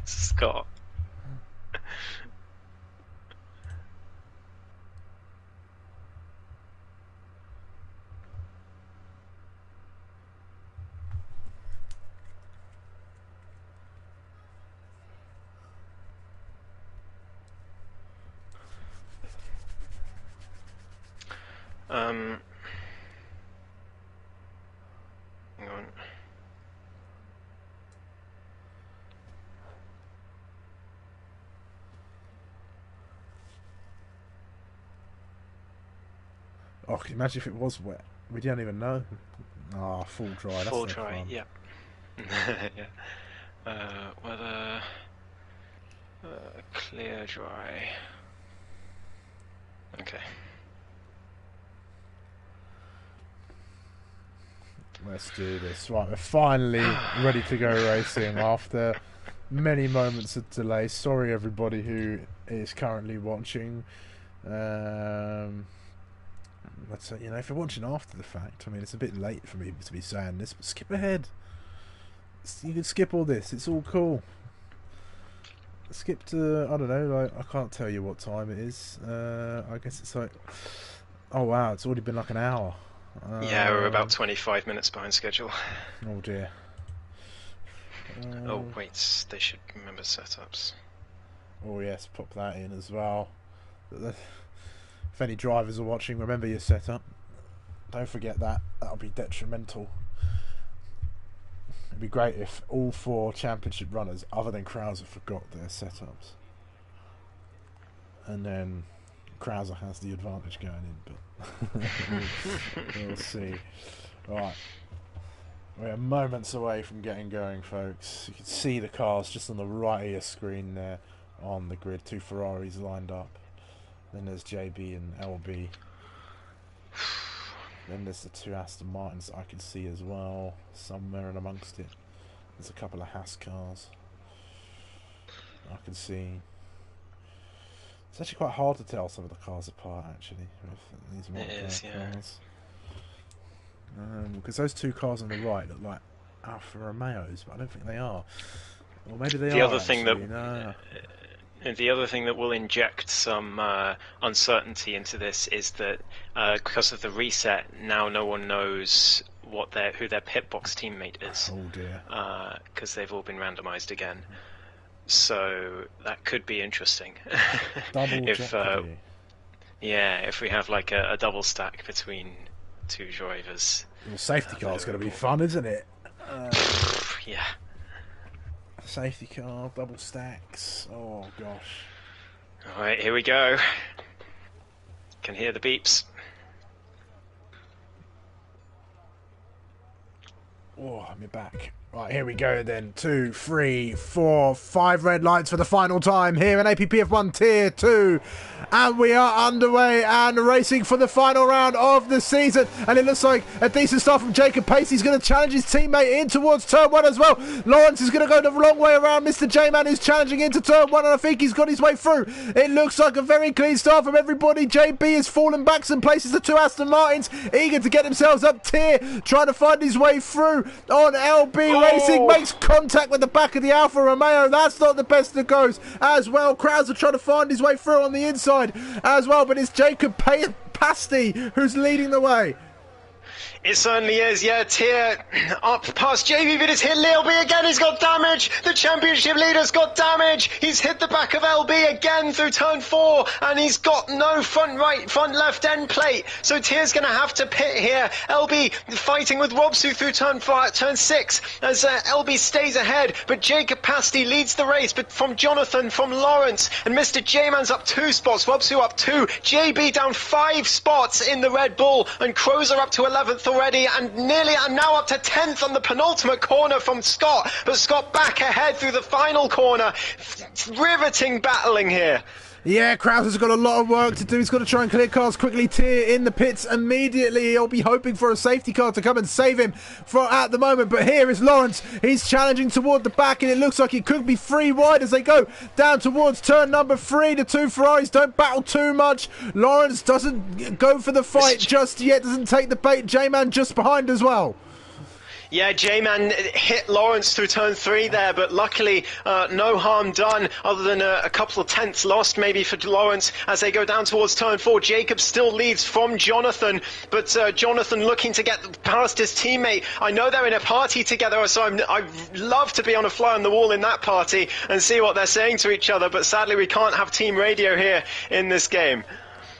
Scott. Hang on. Oh, can you imagine if it was wet? We don't even know. Ah, full dry. Full That's no dry, fun. yeah. Yeah. Weather. Clear, dry. Okay. Let's do this. Right, we're finally ready to go racing after many moments of delay. Sorry, everybody who is currently watching. Let's say, if you're watching after the fact, I mean, it's a bit late for me to be saying this, but skip ahead. You can skip all this. It's all cool. Skip to, I don't know, like, I can't tell you what time it is. I guess it's like, oh wow, it's already been like an hour. Yeah, we're about 25 minutes behind schedule. Oh dear. Oh wait, they should remember setups. Oh yes, pop that in as well. If any drivers are watching, remember your setup. Don't forget that. That'll be detrimental. It'd be great if all 4 championship runners, other than Krauser, forgot their setups. And then Krauser has the advantage going in, but we'll see. Right. We're moments away from getting going, folks. You can see the cars just on the right of your screen there on the grid. 2 Ferraris lined up. Then there's JB and LB. Then there's the 2 Aston Martins that I can see as well, somewhere in amongst it. There's a couple of Haas cars I can see. It's actually quite hard to tell some of the cars apart, actually, with these cars. Because those 2 cars on the right look like Alfa Romeos, but I don't think they are. Or maybe they are. The other thing that will inject some uncertainty into this is that because of the reset, now no one knows who their pit box teammate is. Oh dear. Because they've all been randomized again. So that could be interesting. Double jeopardy. If we have like a double stack between 2 drivers. Well, safety car's going to be fun, isn't it? Yeah. Safety car, double stacks. Oh gosh. Alright, here we go. Can hear the beeps. Oh, I'm back. Right, here we go then. 2, 3, 4, 5 red lights for the final time here in APPF1 Tier 2. And we are underway and racing for the final round of the season. And it looks like a decent start from Jacob Pace. He's going to challenge his teammate in towards turn 1 as well. Lawrence is going to go the long way around Mr. J-Man, who's challenging into turn 1, and I think he's got his way through. It looks like a very clean start from everybody. JB is falling back some places. The 2 Aston Martins eager to get themselves up tier, trying to find his way through on LB Racing. Makes contact with the back of the Alfa Romeo. That's not the best that goes as well. Krauser trying to find his way through on the inside as well, but it's Jacob Pasty who's leading the way. It certainly is, yeah. Tier up past JB, but it's hit LB again. He's got damage. The championship leader's got damage. He's hit the back of LB again through turn 4, and he's got no front left end plate. So Tier's going to have to pit here. LB fighting with Robsu through turn 6 as LB stays ahead, but Jacob Pasty leads the race, but from Jonathan, from Lawrence, and Mr. J-Man's up 2 spots. Robsu up 2. JB down 5 spots in the Red Bull, and Crozer up to 11th already, and now up to 10th on the penultimate corner from Scott, but Scott back ahead through the final corner. Riveting battling here. Yeah, Krauser's got a lot of work to do. He's got to try and clear cars quickly. Tier in the pits immediately. He'll be hoping for a safety car to come and save him at the moment. But here is Lawrence. He's challenging toward the back, and it looks like it could be 3 wide as they go down towards turn number 3. The 2 Ferraris don't battle too much. Lawrence doesn't go for the fight just yet. Doesn't take the bait. J-Man just behind as well. Yeah, J-Man hit Lawrence through turn 3 there, but luckily no harm done other than a couple of tenths lost maybe for Lawrence as they go down towards turn 4. Jacob still leads from Jonathan, but Jonathan looking to get past his teammate. I know they're in a party together, so I'd love to be on a fly on the wall in that party and see what they're saying to each other, but sadly we can't have team radio here in this game.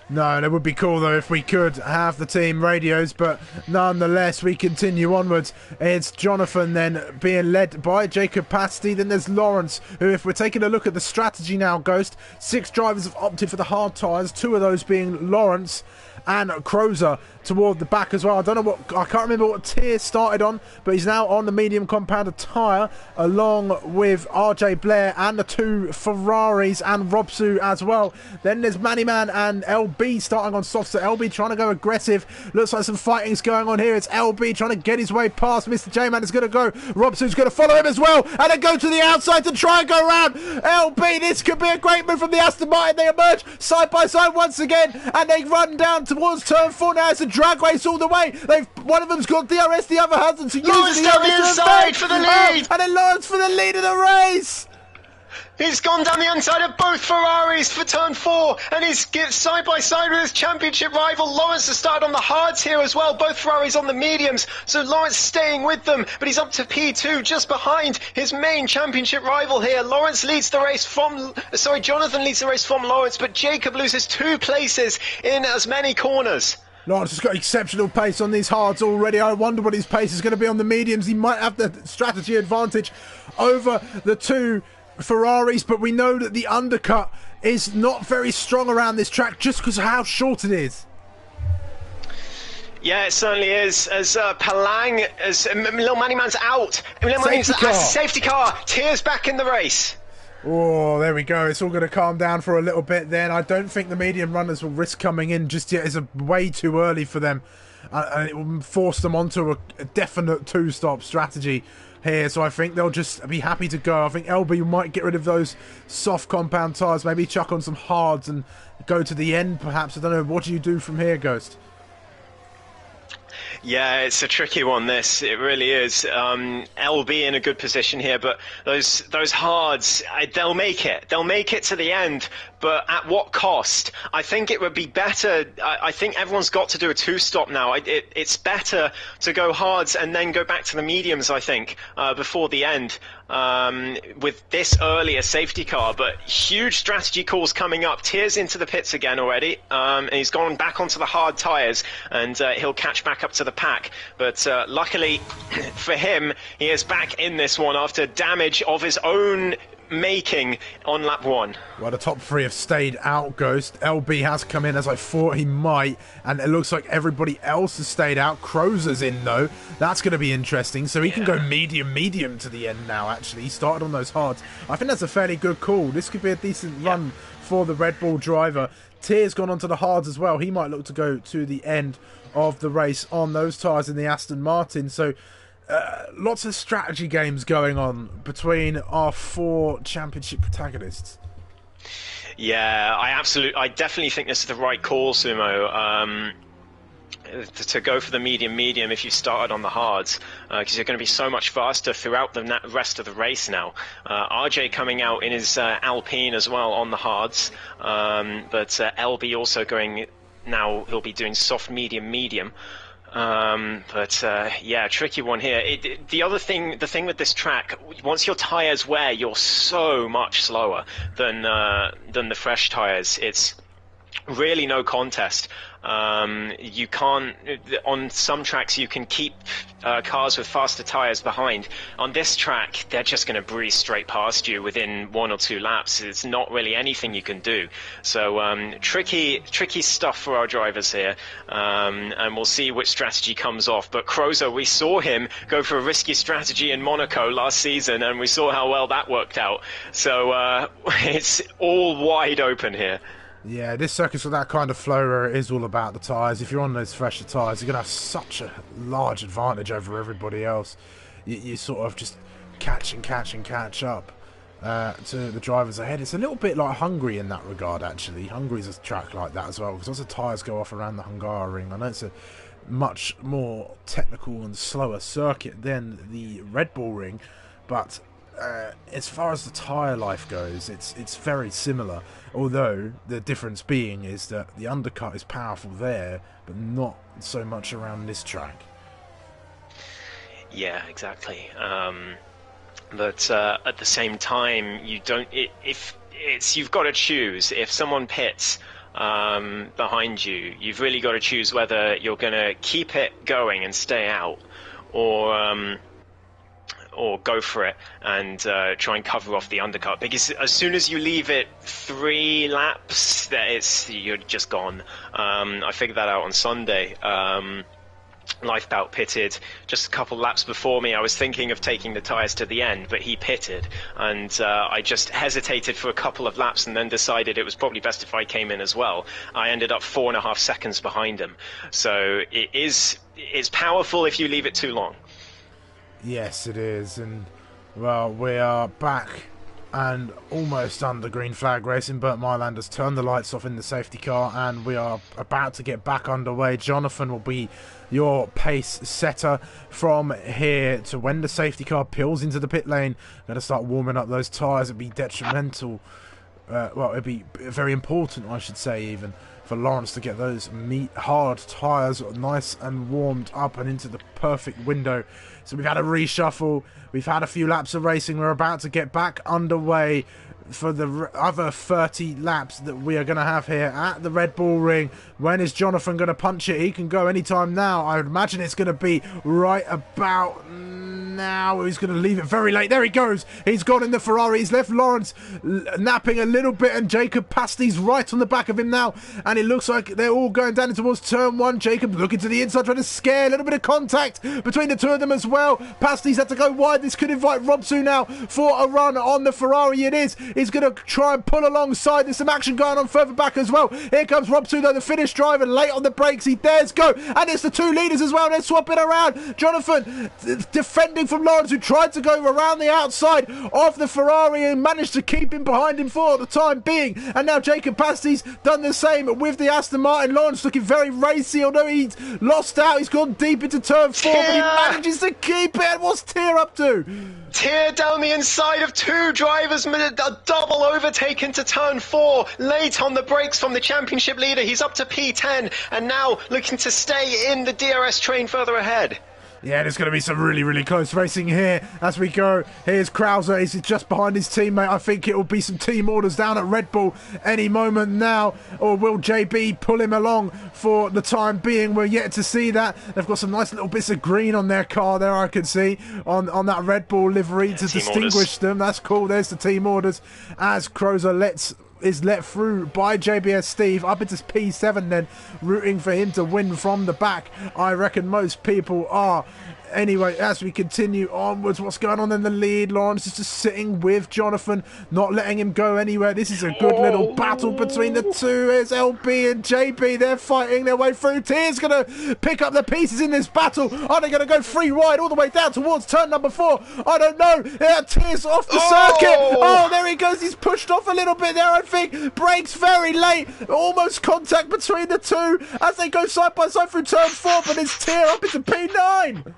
No, it would be cool though if we could have the team radios, but nonetheless we continue onwards. It's Jonathan then being led by Jacob Pasty, then there's Lawrence, who, if we're taking a look at the strategy now, Ghost, 6 drivers have opted for the hard tyres, 2 of those being Lawrence and Crozer toward the back as well. I can't remember what tier started on, but he's now on the medium compounder tyre along with RJ Blair and the 2 Ferraris and Robsu as well. Then there's Mannyman and LB starting on soft, so LB trying to go aggressive. Looks like some fighting's going on here. It's LB trying to get his way past Mr. J-Man. Is going to go. Robsu's going to follow him as well, and then go to the outside to try and go around LB. This could be a great move from the Aston Martin. They emerge side by side once again, and they run down towards turn 4 now. It's a drag race all the way. One of them's got DRS, the other hasn't. So Lawrence down the inside for the lead. And then Lawrence for the lead of the race. He's gone down the inside of both Ferraris for turn 4, and he's side by side with his championship rival. Lawrence has started on the hards here as well, both Ferraris on the mediums, so Lawrence staying with them, but he's up to P2, just behind his main championship rival here. Jonathan leads the race from Lawrence, but Jacob loses 2 places in as many corners. Lawrence has got exceptional pace on these hards already. I wonder what his pace is going to be on the mediums. He might have the strategy advantage over the 2 Ferraris, but we know that the undercut is not very strong around this track just because of how short it is. Yeah, it certainly is. As Palang, as Little Mannyman's out. Little Mannyman's safety car. Tears back in the race. Oh, there we go. It's all going to calm down for a little bit then. I don't think the medium runners will risk coming in just yet. It's way too early for them. And it will force them onto a definite 2-stop strategy here. So I think they'll just be happy to go. I think LB might get rid of those soft compound tyres. Maybe chuck on some hards and go to the end perhaps. I don't know. What do you do from here, Ghost? Yeah, it's a tricky one, this. It really is. LB in a good position here, but those hards, they'll make it. They'll make it to the end, but at what cost? I think it would be better. I think everyone's got to do a 2-stop now. It's better to go hards and then go back to the mediums, I think, before the end. With this earlier safety car, but huge strategy calls coming up. Tears into the pits again already, and he's gone back onto the hard tyres, and he'll catch back up to the pack. But luckily for him, he is back in this one after damage of his own making on lap 1. Well, the top 3 have stayed out, Ghost. LB has come in as I thought he might, and it looks like everybody else has stayed out. Crozer's in though. That's going to be interesting. So he can go medium to the end now, actually. He started on those hards. I think that's a fairly good call. This could be a decent run for the Red Bull driver. Tier's gone onto the hards as well. He might look to go to the end of the race on those tyres in the Aston Martin. So lots of strategy games going on between our 4 championship protagonists. Yeah, I definitely think this is the right call, Sumo. To go for the medium if you started on the hards, because you're going to be so much faster throughout the rest of the race now. RJ coming out in his Alpine as well on the hards, but LB also going now. He'll be doing soft medium. Yeah, tricky one here. The thing with this track, once your tires wear, you're so much slower than the fresh tires. It's really no contest. You can't, on some tracks you can keep cars with faster tires behind. On this track, they're just going to breeze straight past you within 1 or 2 laps. It's not really anything you can do. So tricky stuff for our drivers here, and we'll see which strategy comes off. But Crozer, we saw him go for a risky strategy in Monaco last season, and we saw how well that worked out. So it's all wide open here. Yeah, this circuit's with that kind of flow where it is all about the tyres. If you're on those fresher tyres, you're going to have such a large advantage over everybody else. You sort of just catch up to the drivers ahead. It's a little bit like Hungary in that regard, actually. Hungary's a track like that as well, because once the tyres go off around the Hungaroring, I know it's a much more technical and slower circuit than the Red Bull Ring, but as far as the tyre life goes, it's very similar, although the difference being is that the undercut is powerful there, but not so much around this track. Yeah, exactly. But at the same time, you don't. If it's, you've got to choose. If someone pits behind you. You've really got to choose whether you're going to keep it going and stay out, or go for it and try and cover off the undercut. Because as soon as you leave it 3 laps, you're just gone. I figured that out on Sunday. Lifebout pitted just a couple laps before me. I was thinking of taking the tyres to the end, but he pitted, and I just hesitated for a couple of laps and then decided it was probably best if I came in as well. I ended up 4.5 seconds behind him. So it's powerful if you leave it too long. Yes, it is. And, well, we are back and almost under green flag racing. Bert Myland has turned the lights off in the safety car, and we are about to get back underway. Jonathan will be your pace setter from here to when the safety car peels into the pit lane. Going to start warming up those tyres. It'd be detrimental. Well, it'd be very important, I should say, even for Lawrence to get those hard tyres nice and warmed up and into the perfect window. So we've had a reshuffle, we've had a few laps of racing, we're about to get back underway for the other 30 laps that we are going to have here at the Red Bull Ring. When is Jonathan going to punch it? He can go anytime now. I would imagine it's going to be right about now. He's going to leave it very late. There he goes. He's gone in the Ferrari. He's left Lawrence napping a little bit, and Jacob Pasti's right on the back of him now. And it looks like they're all going down towards turn 1. Jacob looking to the inside, trying to scare. A little bit of contact between the two of them as well. Pasti's had to go wide. This could invite Robsu now for a run on the Ferrari. It is. He's going to try and pull alongside. There's some action going on further back as well. Here comes Robsu, though, the finish driver, late on the brakes. He dares go. And it's the 2 leaders as well. They're swapping around. Jonathan defending from Lawrence, who tried to go around the outside of the Ferrari and managed to keep him behind him for the time being. And now Jacob Pasti's done the same with the Aston Martin. Lawrence looking very racy, although he's lost out. He's gone deep into turn 4, but he manages to keep it. What's Tier up to? Tier down the inside of 2 drivers, a double overtake into turn 4, late on the brakes from the championship leader. He's up to P10 and now looking to stay in the DRS train further ahead. Yeah, there's going to be some really, really close racing here as we go. Here's Krauser. He's just behind his teammate. I think it will be some team orders down at Red Bull any moment now. Or will JB pull him along for the time being? We're yet to see that. They've got some nice little bits of green on their car there, I can see, on that Red Bull livery to distinguish them. That's cool. There's the team orders as Krauser is let through by JBS Steve up into P7, then rooting for him to win from the back. I reckon most people are. Anyway, as we continue onwards, what's going on in the lead? Lawrence is just sitting with Jonathan, not letting him go anywhere. This is a good little battle between the two. Here's LB and JB. They're fighting their way through. Tier's going to pick up the pieces in this battle. Are they going to go free wide all the way down towards turn number 4? I don't know. Yeah, Tier's off the circuit. Oh, there he goes. He's pushed off a little bit there, I think. Brakes very late. Almost contact between the two as they go side by side through turn 4, but it's Tier up into P9.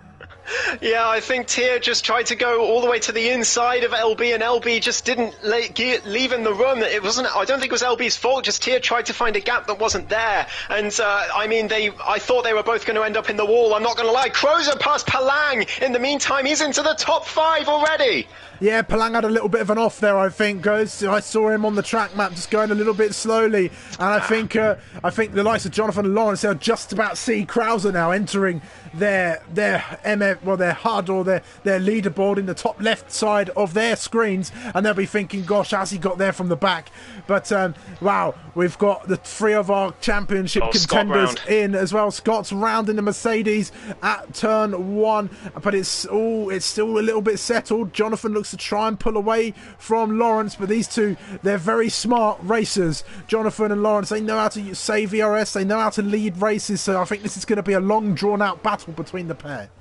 Yeah, I think Tier just tried to go all the way to the inside of LB, and LB just didn't leave him the run. It wasn't. I don't think it was LB's fault. Just Tier tried to find a gap that wasn't there. And I mean, I thought they were both going to end up in the wall. I'm not going to lie. Krauser past Palang. In the meantime, he's into the top 5 already. Yeah, Palang had a little bit of an off there, I think. I saw him on the track map just going a little bit slowly. And I think the likes of Jonathan and Lawrence, they'll just about see Krauser now entering their HUD or their leaderboard in the top left side of their screens. And they'll be thinking, gosh, how's he got there from the back? But, wow, we've got the 3 of our championship contenders in as well. Scott's round in the Mercedes at turn 1. But it's still a little bit settled. Jonathan looks to try and pull away from Lawrence, but these two, they're very smart racers. Jonathan and Lawrence, they know how to save VRS, they know how to lead races, so I think this is going to be a long drawn out battle between the pair.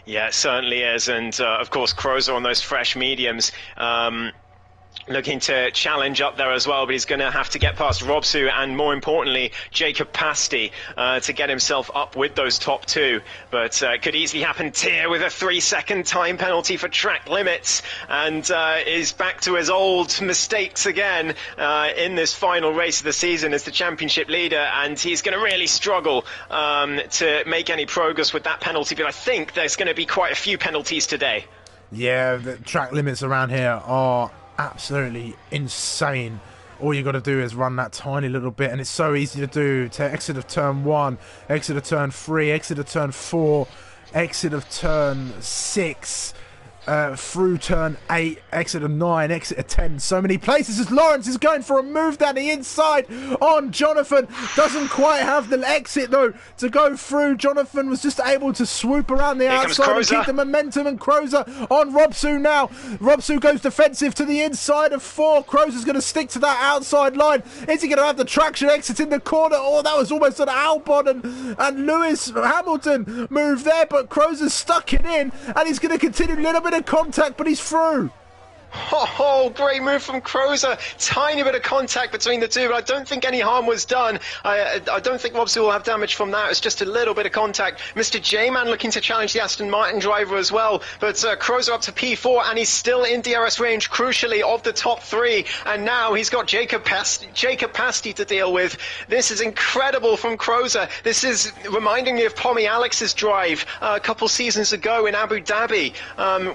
Yeah, it certainly is, and of course Krauser on those fresh mediums, looking to challenge up there as well, but he's going to have to get past Robsu and, more importantly, Jacob Pasti to get himself up with those top 2. But it could easily happen. Tier with a 3-second time penalty for track limits, and is back to his old mistakes again in this final race of the season as the championship leader, and he's going to really struggle to make any progress with that penalty. But I think there's going to be quite a few penalties today. Yeah, the track limits around here are absolutely insane. all you got to do is run that tiny little bit, and it's so easy to do. To exit of turn 1, exit of turn 3, exit of turn 4, exit of turn 6, through turn 8, exit of 9, exit of 10. So many places as Lawrence is going for a move down the inside on Jonathan. Doesn't quite have the exit though to go through. Jonathan was just able to swoop around the outside and keep the momentum, and Crozer on Robsu now. Robsu goes defensive to the inside of 4. Crozer's going to stick to that outside line. Is he going to have the traction exit in the corner? Oh, that was almost an Albon and Lewis Hamilton move there, but Crozer's stuck it in, and he's going to continue a little bit of contact, but he's through. Oh, great move from Crozer. Tiny bit of contact between the two, but I don't think any harm was done. I don't think Robson will have damage from that. It's just a little bit of contact. Mr. J-Man looking to challenge the Aston Martin driver as well, but Crozer up to P4, and he's still in DRS range, crucially, of the top 3, and now he's got Jacob Pasty to deal with. This is incredible from Crozer. This is reminding me of Tommy Alex's drive a couple seasons ago in Abu Dhabi,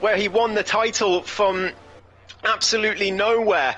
where he won the title from absolutely nowhere.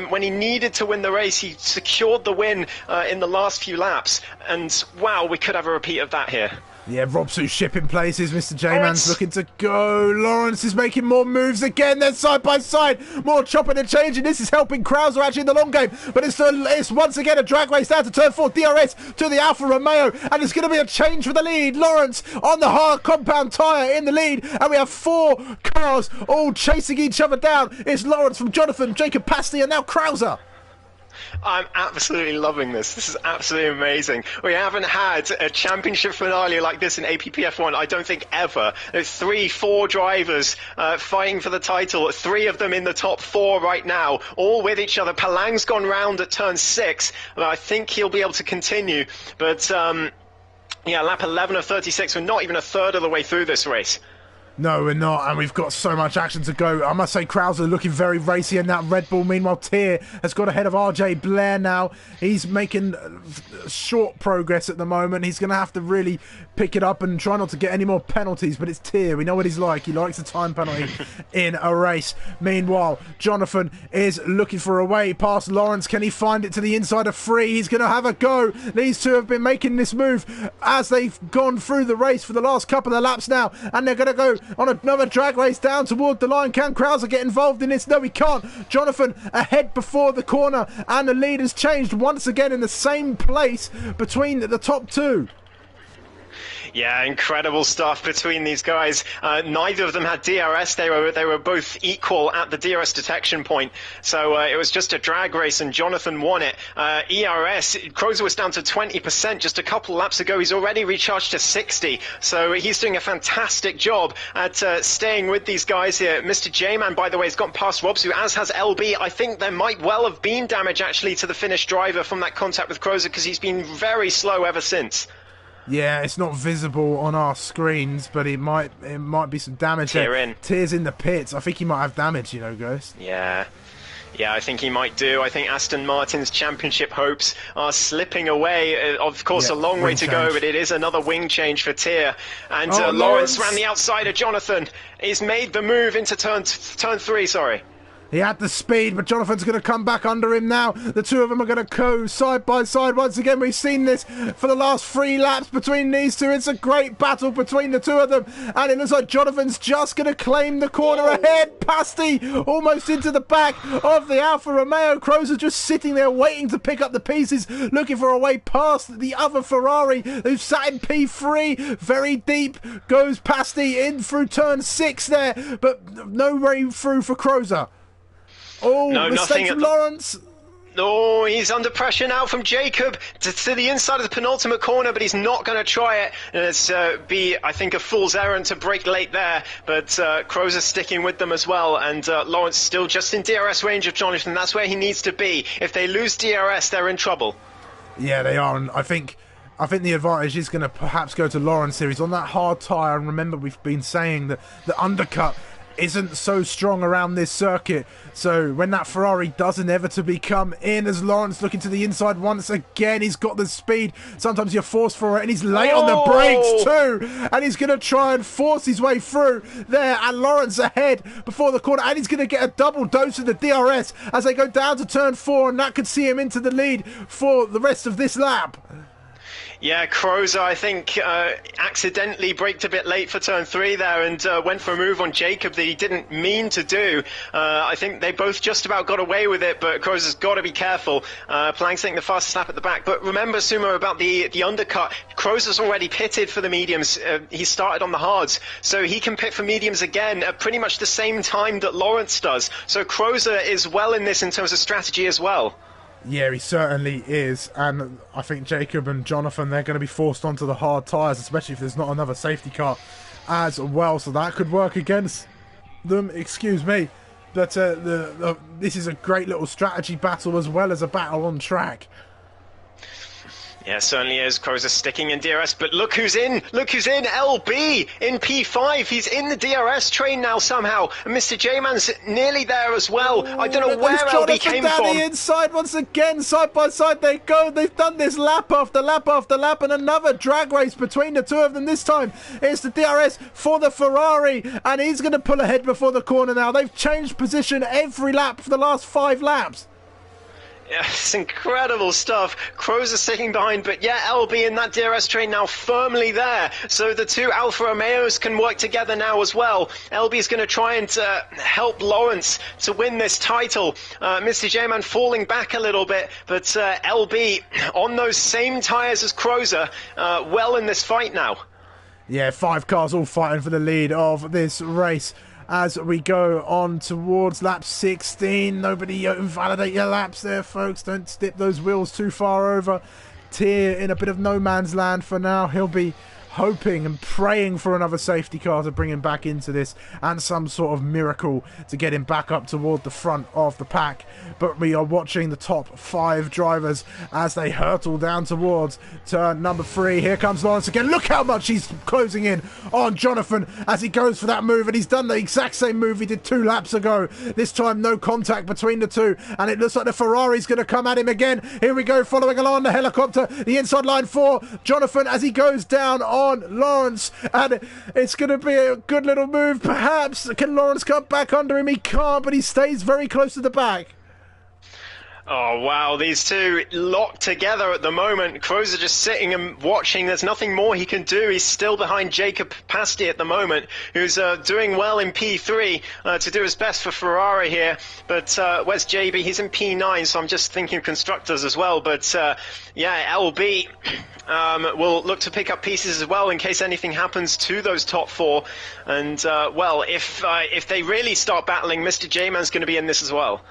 When he needed to win the race, he secured the win in the last few laps, and wow, we could have a repeat of that here. Yeah, Robsu's shipping places. Mr. J-Man's looking to go. Lawrence is making more moves again. They're side by side. More chopping and changing. This is helping Krauser actually in the long game. But it's once again a drag race down to turn 4. DRS to the Alfa Romeo. And it's going to be a change for the lead. Lawrence on the hard compound tyre in the lead. And we have 4 cars all chasing each other down. It's Lawrence from Jonathan, Jacob Pasty, and now Krauser. I'm absolutely loving this. This is absolutely amazing. We haven't had a championship finale like this in APPF1, I don't think, ever. There's 3-4 drivers fighting for the title, 3 of them in the top 4 right now, all with each other. Palang's gone round at turn 6, but I think he'll be able to continue. But yeah, lap 11 of 36, we're not even a third of the way through this race. No, we're not, and we've got so much action to go. I must say, Krauser looking very racy in that Red Bull. Meanwhile, Tier has got ahead of RJ Blair now. He's making short progress at the moment. He's going to have to really pick it up and try not to get any more penalties, but it's Tier. We know what he's like. He likes a time penalty in a race. Meanwhile, Jonathan is looking for a way past Lawrence. Can he find it to the inside of 3? He's going to have a go. These two have been making this move as they've gone through the race for the last couple of laps now, and they're going to go on another drag race down toward the line. Can Krauser get involved in this? No, he can't. Jonathan ahead before the corner, and the lead has changed once again in the same place between the top 2. Yeah, incredible stuff between these guys. Neither of them had DRS. They were both equal at the DRS detection point. So it was just a drag race, and Jonathan won it. ERS, Crozer was down to 20% just a couple laps ago. He's already recharged to 60. So he's doing a fantastic job at staying with these guys here. Mr. J-Man, by the way, has gone past Robsu, as has LB. I think there might well have been damage actually to the Finnish driver from that contact with Crozer, because he's been very slow ever since. Yeah, it's not visible on our screens, but it might be some damage there. Tears in the pits. I think he might have damage, you know, Ghost. Yeah, I think he might do. I think Aston Martin's championship hopes are slipping away. Of course, a long way to go, but it is another wing change for Tier. And Lawrence ran the outside of Jonathan. He's made the move into turn 3, sorry. He had the speed, but Jonathan's going to come back under him now. The two of them are going to go side by side once again. We've seen this for the last 3 laps between these two. It's a great battle between the two of them. And it looks like Jonathan's just going to claim the corner ahead. Pasty almost into the back of the Alfa Romeo. Crozer just sitting there waiting to pick up the pieces, looking for a way past the other Ferrari who's sat in P3. Very deep goes Pasty in through turn 6 there, but no way through for Crozer. Oh, no, mistake from Lawrence. Oh, he's under pressure now from Jacob to the inside of the penultimate corner, but he's not going to try it. And it's be, I think, a fool's errand to break late there. But Crozer's sticking with them as well. And Lawrence still just in DRS range of Jonathan. That's where he needs to be. If they lose DRS, they're in trouble. Yeah, they are. And I think the advantage is going to perhaps go to Lawrence here. He's on that hard tyre. And remember, we've been saying that the undercut isn't so strong around this circuit. So when that Ferrari does inevitably come in, as Lawrence looking to the inside once again, he's got the speed. Sometimes you're forced for it, and he's late on the brakes too. And he's going to try and force his way through there. And Lawrence ahead before the corner, and he's going to get a double dose of the DRS as they go down to turn 4, and that could see him into the lead for the rest of this lap. Yeah, Crozer, I think, accidentally braked a bit late for turn 3 there and went for a move on Jacob that he didn't mean to do. I think they both just about got away with it, but Crozer's got to be careful. Plank's taking the fastest lap at the back. But remember, Sumo, about the undercut. Crozer's already pitted for the mediums. He started on the hards, so he can pit for mediums again at pretty much the same time that Lawrence does. So Crozer is well in this in terms of strategy as well. Yeah, he certainly is, and I think Jacob and Jonathan, they're going to be forced onto the hard tyres, especially if there's not another safety car as well, so that could work against them, excuse me. But this is a great little strategy battle as well as a battle on track. Yeah, certainly is. Crozer sticking in DRS, but look who's in! Look who's in! LB in P5. He's in the DRS train now somehow. And Mr. J-Man's nearly there as well. I don't know where LB came down from. The inside once again, side by side they go. They've done this lap after lap after lap, and another drag race between the two of them. This time it's the DRS for the Ferrari, and he's going to pull ahead before the corner now. They've changed position every lap for the last 5 laps. Yeah, it's incredible stuff. Crozer sitting behind, but yeah, LB in that DRS train now firmly there. So the two Alfa Romeos can work together now as well. LB is going to try and help Lawrence to win this title. Mr. J-Man falling back a little bit, but LB on those same tyres as Crozer, well in this fight now. Yeah, 5 cars all fighting for the lead of this race. As we go on towards lap 16, nobody invalidate your laps there, folks. Don't stip those wheels too far over. Tier in a bit of no man's land for now. He'll be hoping and praying for another safety car to bring him back into this, and some sort of miracle to get him back up toward the front of the pack. But we are watching the top 5 drivers as they hurtle down towards turn number 3. Here comes Lawrence again. Look how much he's closing in on Jonathan as he goes for that move, and he's done the exact same move he did 2 laps ago. This time no contact between the two, and it looks like the Ferrari's going to come at him again. Here we go, following along the helicopter, the inside line for Jonathan as he goes down on Lawrence, and it's going to be a good little move perhaps. Can Lawrence come back under him? He can't, but he stays very close to the back. Oh, wow, these two locked together at the moment. Crozer just sitting and watching. There's nothing more he can do. He's still behind Jacob Pasti at the moment, who's doing well in P3 to do his best for Ferrari here. But where's JB? He's in P9, so I'm just thinking constructors as well. But yeah, LB will look to pick up pieces as well in case anything happens to those top 4. And, well, if they really start battling, Mr. J-Man's going to be in this as well.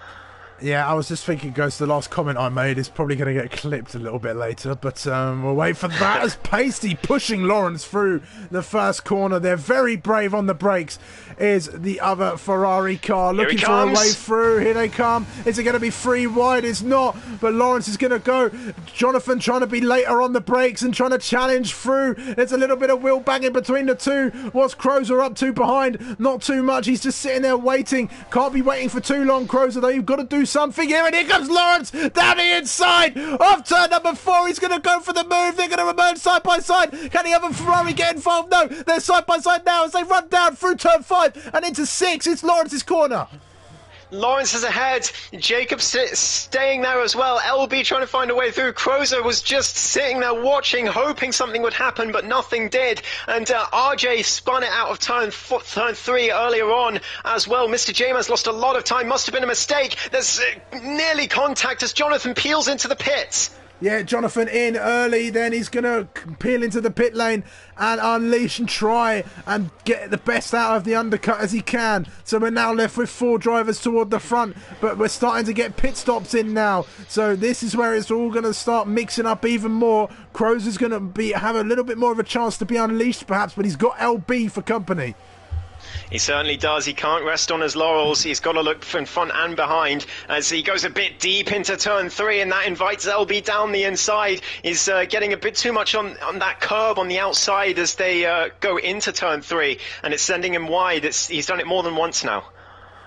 Yeah, I was just thinking, Ghost, the last comment I made is probably going to get clipped a little bit later, but we'll wait for that as Pasty pushing Lawrence through the first corner. They're very brave on the brakes. Is the other Ferrari car looking for a way through. Here they come. Is it going to be 3 wide? It's not, but Lawrence is going to go. Jonathan trying to be later on the brakes and trying to challenge through. There's a little bit of wheel banging between the two. What's Crozer up to behind? Not too much. He's just sitting there waiting. Can't be waiting for too long, Crozer, though. You've got to do something here, and here comes Lawrence down the inside of turn number 4. He's going to go for the move. They're going to emerge side by side. Can the other Ferrari get involved? No, they're side by side now as they run down through turn 5 and into 6. It's Lawrence's corner. Lawrence is ahead. Jacob's staying there as well. LB trying to find a way through. Crozer was just sitting there watching, hoping something would happen, but nothing did. And RJ spun it out of turn 3 earlier on as well. Mr. J-Man's lost a lot of time. Must have been a mistake. There's nearly contact as Jonathan peels into the pits. Yeah, Jonathan in early, then he's going to peel into the pit lane and unleash and try and get the best out of the undercut as he can. So we're now left with 4 drivers toward the front, but we're starting to get pit stops in now. So this is where it's all going to start mixing up even more. Crozer's going to have a little bit more of a chance to be unleashed perhaps, but he's got LB for company. He certainly does. He can't rest on his laurels. He's got to look in front and behind as he goes a bit deep into turn 3, and that invites LB down the inside. He's getting a bit too much on that curb on the outside as they go into turn 3, and it's sending him wide. He's done it more than once now.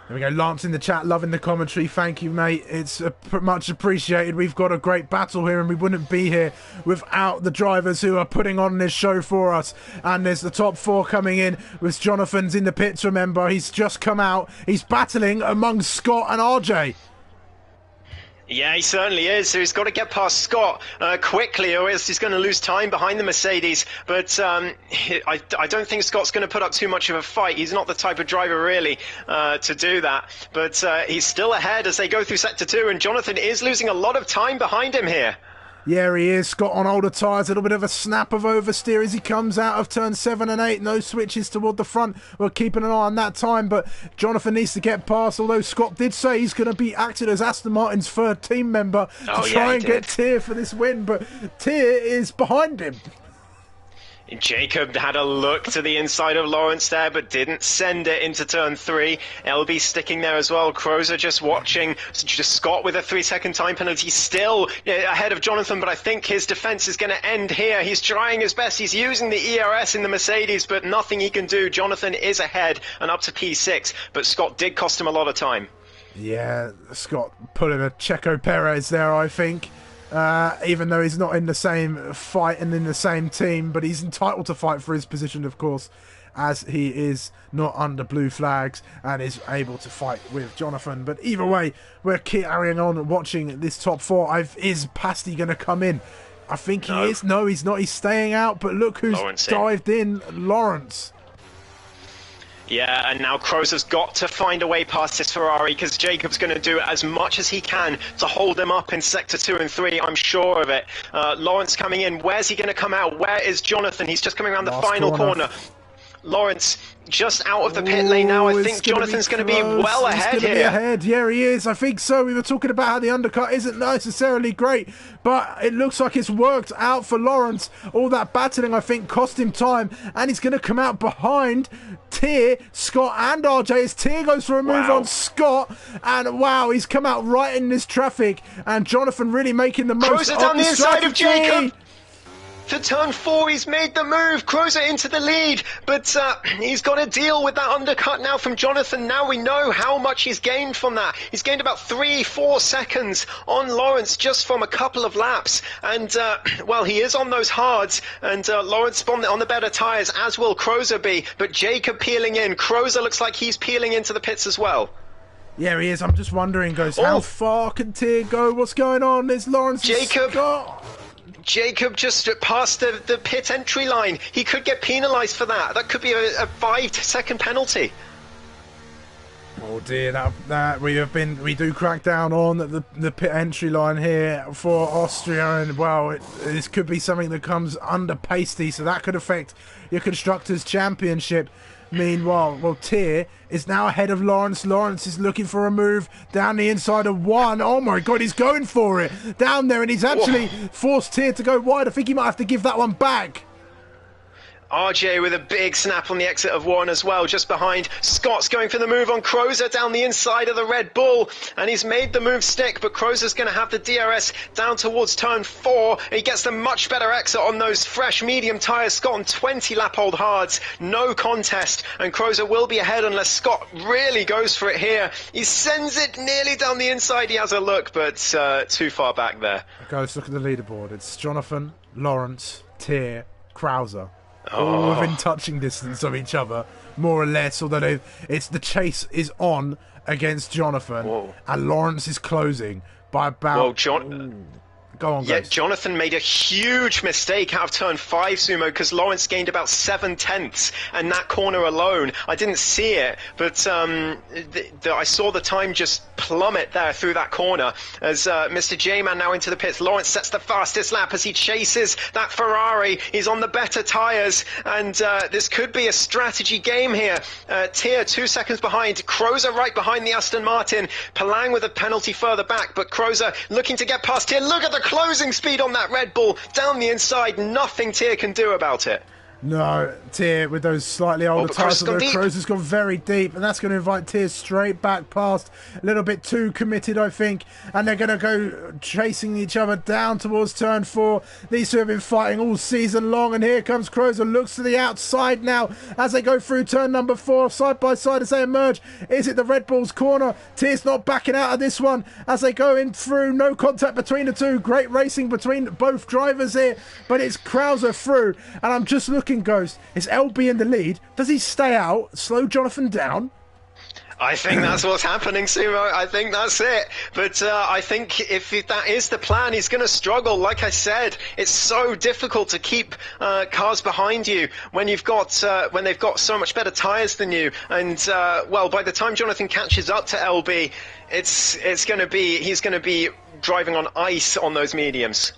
There we go, Lance in the chat, loving the commentary. Thank you, mate. It's much appreciated. We've got a great battle here, and we wouldn't be here without the drivers who are putting on this show for us. And there's the top 4 coming in with Jonathan's in the pits, remember. He's just come out. He's battling among Scott and RJ. Yeah, he certainly is. So he's got to get past Scott quickly, or else he's going to lose time behind the Mercedes. But I don't think Scott's going to put up too much of a fight. He's not the type of driver, really, to do that. But he's still ahead as they go through Sector 2, and Jonathan is losing a lot of time behind him here. Yeah, he is. Scott on older tyres, a little bit of a snap of oversteer as he comes out of turn 7 and 8. No switches toward the front. We're keeping an eye on that time, but Jonathan needs to get past, although Scott did say he's going to be acting as Aston Martin's third team member to try and get Tyr for this win, but Tyr is behind him. Jacob had a look to the inside of Lawrence there, but didn't send it into turn 3. LB sticking there as well. Crozer just watching. Just Scott with a 3-second time penalty, still ahead of Jonathan, but I think his defense is going to end here. He's trying his best. He's using the ERS in the Mercedes, but nothing he can do. Jonathan is ahead and up to P6, but Scott did cost him a lot of time. Yeah, Scott pulling a Checo Perez there, I think. Even though he's not in the same fight and in the same team, but he's entitled to fight for his position, of course, as he is not under blue flags and is able to fight with Jonathan. But either way, we're carrying on watching this top 4. Is Pasty going to come in? I think he is. No, he's not. He's staying out, but look who's dived in. Lawrence. Yeah, and now Crozer's got to find a way past this Ferrari, because Jacob's going to do as much as he can to hold him up in Sector 2 and 3, I'm sure of it. Lawrence coming in. Where's he going to come out? Where is Jonathan? He's just coming around the final corner. Lawrence just out of the pit lane now. I think Jonathan's going to be well ahead here. Yeah, he is. I think so. We were talking about how the undercut isn't necessarily great, but it looks like it's worked out for Lawrence. All that battling, I think, cost him time, and he's going to come out behind Tyr, Scott and RJ as Tyr goes for a move on Scott, and wow, he's come out right in this traffic, and Jonathan really making the most of down the inside strategy. Of Jacob. For turn 4, he's made the move. Crozer into the lead, but he's got to deal with that undercut now from Jonathan. Now we know how much he's gained from that. He's gained about 3-4 seconds on Lawrence just from a couple of laps. And, well, he is on those hards, and Lawrence on the better tyres, as will Crozer be. But Jacob peeling in. Crozer looks like he's peeling into the pits as well. Yeah, he is. I'm just wondering, how far can Tyr go? What's going on? There's Lawrence Jacob. Scott. Jacob just passed the pit entry line. He could get penalised for that. That could be a 5-second penalty. Oh dear, that we do crack down on the pit entry line here for Austria, and well, this could be something that comes under Pasty, so that could affect your Constructors' Championship. Meanwhile, well, Tyr is now ahead of Lawrence. Lawrence is looking for a move down the inside of 1. Oh my God, he's going for it down there, and he's actually forced Tyr to go wide. I think he might have to give that one back. RJ with a big snap on the exit of 1 as well, just behind. Scott's going for the move on Crozer down the inside of the Red Bull, and he's made the move stick, but Crozer's going to have the DRS down towards turn 4. He gets the much better exit on those fresh medium tyres. Scott on 20 lap-old hards, no contest, and Crozer will be ahead unless Scott really goes for it here. He sends it nearly down the inside. He has a look, but too far back there. Okay, let's look at the leaderboard. It's Jonathan, Lawrence, Tyr, Crozer. All within touching distance of each other, more or less, although it's the chase is on against Jonathan, and Lawrence is closing by about... Go on, guys. Yeah, Jonathan made a huge mistake out of turn 5, Sumo, because Lawrence gained about 7/10 and that corner alone. I didn't see it, but I saw the time just plummet there through that corner as Mr. J-Man now into the pits. Lawrence sets the fastest lap as he chases that Ferrari. He's on the better tyres, and this could be a strategy game here. Tyr 2 seconds behind. Crozer right behind the Aston Martin. Palang with a penalty further back, but Crozer looking to get past Tyr. Look at the closing speed on that Red Bull down the inside. Nothing Tyr can do about it. No, Tier with those slightly older but tyres, although deep. Kroos has gone very deep, and that's going to invite Tier straight back past. A little bit too committed, I think, and they're going to go chasing each other down towards turn 4. These two have been fighting all season long, and here comes Kroos, looks to the outside now as they go through turn number 4, side by side as they emerge. Is it the Red Bull's corner? Tier's not backing out of this one as they go in through. No contact between the two. Great racing between both drivers here, but it's Krauser through, and I'm just looking, Ghost. Is LB in the lead? Does he stay out, slow Jonathan down? I think that's what's happening, Sumo. I think that's it. But I think if that is the plan, he's going to struggle. Like I said, it's so difficult to keep cars behind you when you've got when they've got so much better tyres than you. And well, by the time Jonathan catches up to LB, he's going to be driving on ice on those mediums.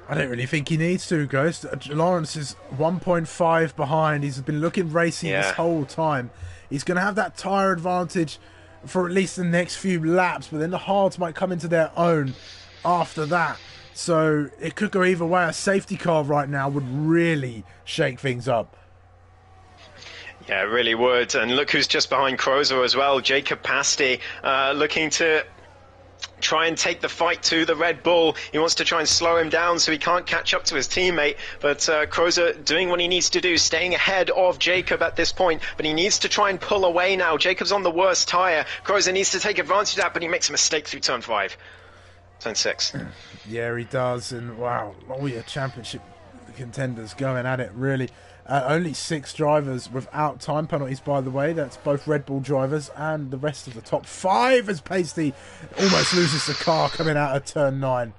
I don't really think he needs to, Ghost. Lawrence is 1.5 behind. He's been looking racy this whole time. He's going to have that tyre advantage for at least the next few laps, but then the hards might come into their own after that. So it could go either way. A safety car right now would really shake things up. Yeah, it really would. And look who's just behind Krozer as well. Jacob Pasty looking to try and take the fight to the Red Bull. He wants to try and slow him down so he can't catch up to his teammate, but Krozer doing what he needs to do, staying ahead of Jacob at this point, but he needs to try and pull away now. Jacob's on the worst tyre. Krozer needs to take advantage of that, but he makes a mistake through turn 5. Turn 6. Yeah, he does, and wow, all your championship contenders going at it, really. Only 6 drivers without time penalties, by the way. That's both Red Bull drivers and the rest of the top 5 as Pasty almost loses the car coming out of turn 9.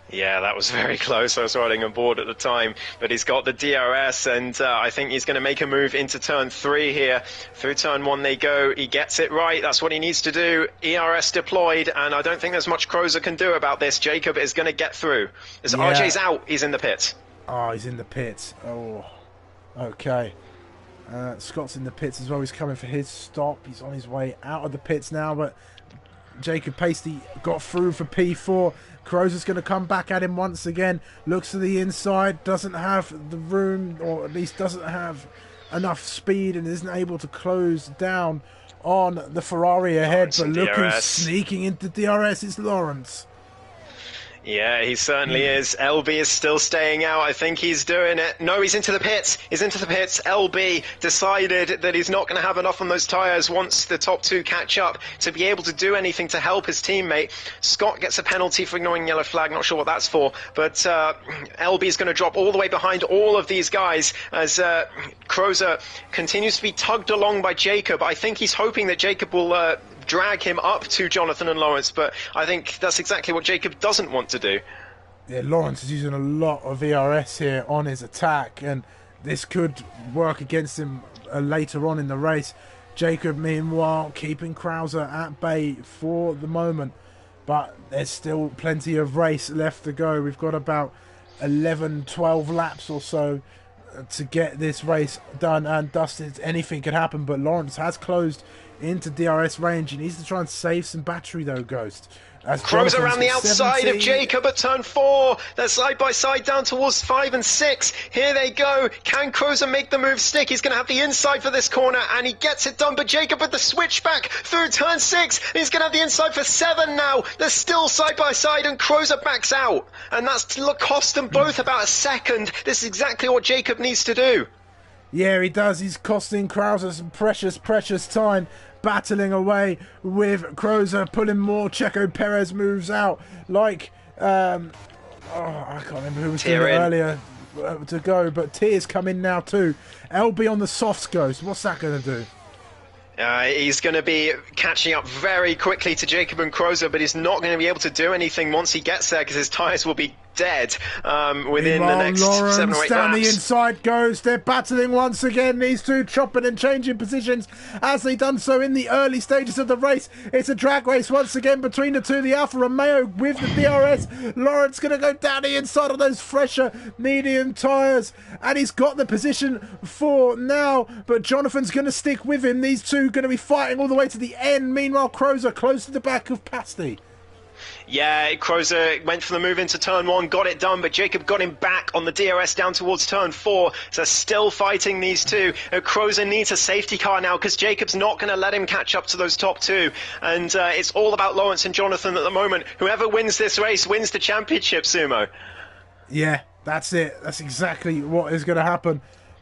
Yeah, that was very close. I was riding on board at the time, but he's got the DRS, and I think he's going to make a move into turn 3 here. Through turn 1 they go. He gets it right. That's what he needs to do. ERS deployed, and I don't think there's much Krozer can do about this. Jacob is going to get through. As RJ's out, he's in the pits. Oh, he's in the pits. Oh, okay. Scott's in the pits as well. He's coming for his stop. He's on his way out of the pits now, but Jacob Pasty got through for P4. Krozer's going to come back at him once again. Looks to the inside. Doesn't have the room, or at least doesn't have enough speed, and isn't able to close down on the Ferrari ahead. But look who's sneaking into DRS. It's Lawrence. Yeah, he certainly is. LB is still staying out. I think he's doing it. No, he's into the pits. He's into the pits. LB decided that he's not going to have enough on those tyres once the top 2 catch up to be able to do anything to help his teammate. Scott gets a penalty for ignoring yellow flag. Not sure what that's for. But LB is going to drop all the way behind all of these guys as Krozer continues to be tugged along by Jacob. I think he's hoping that Jacob will drag him up to Jonathan and Lawrence, but I think that's exactly what Jacob doesn't want to do. Yeah, Lawrence is using a lot of ERS here on his attack, and this could work against him later on in the race. Jacob, meanwhile, keeping Krauser at bay for the moment, but there's still plenty of race left to go. We've got about 11, 12 laps or so to get this race done and dusted. Anything could happen, but Lawrence has closed into DRS range. He needs to try and save some battery though, Ghost. Krozer around the outside of Jacob at turn 4. They're side by side down towards 5 and 6. Here they go. Can Krozer make the move stick? He's going to have the inside for this corner, and he gets it done. But Jacob with the switchback through turn 6. He's going to have the inside for 7 now. They're still side by side, and Krozer backs out. And that's cost them both about a second. This is exactly what Jacob needs to do. Yeah, he does. He's costing Krauser some precious time, battling away with Krozer, pulling more. Checo Perez moves out like I can't remember who was doing it earlier to go, but Tier's come in now too. LB on the softs, Ghost. What's that going to do? He's going to be catching up very quickly to Jacob and Krozer, but he's not going to be able to do anything once he gets there because his tyres will be dead within the next Lawrence 7 or 8 down laps. The inside goes. They're battling once again. These two chopping and changing positions as they done so in the early stages of the race. It's a drag race once again between the two. The Alfa Romeo with the DRS. Lawrence going to go down the inside of those fresher medium tyres, and he's got the position for now, but Jonathan's going to stick with him. These two going to be fighting all the way to the end. Meanwhile, Krozer close to the back of Pasty. Yeah, Crozer went for the move into turn 1, got it done, but Jacob got him back on the DRS down towards turn 4. So still fighting these two. Crozer needs a safety car now because Jacob's not going to let him catch up to those top two. And it's all about Lawrence and Jonathan at the moment. Whoever wins this race wins the championship, Sumo. Yeah, that's it. That's exactly what is going to happen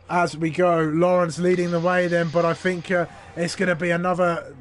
as we go. Lawrence leading the way then, but I think it's going to be another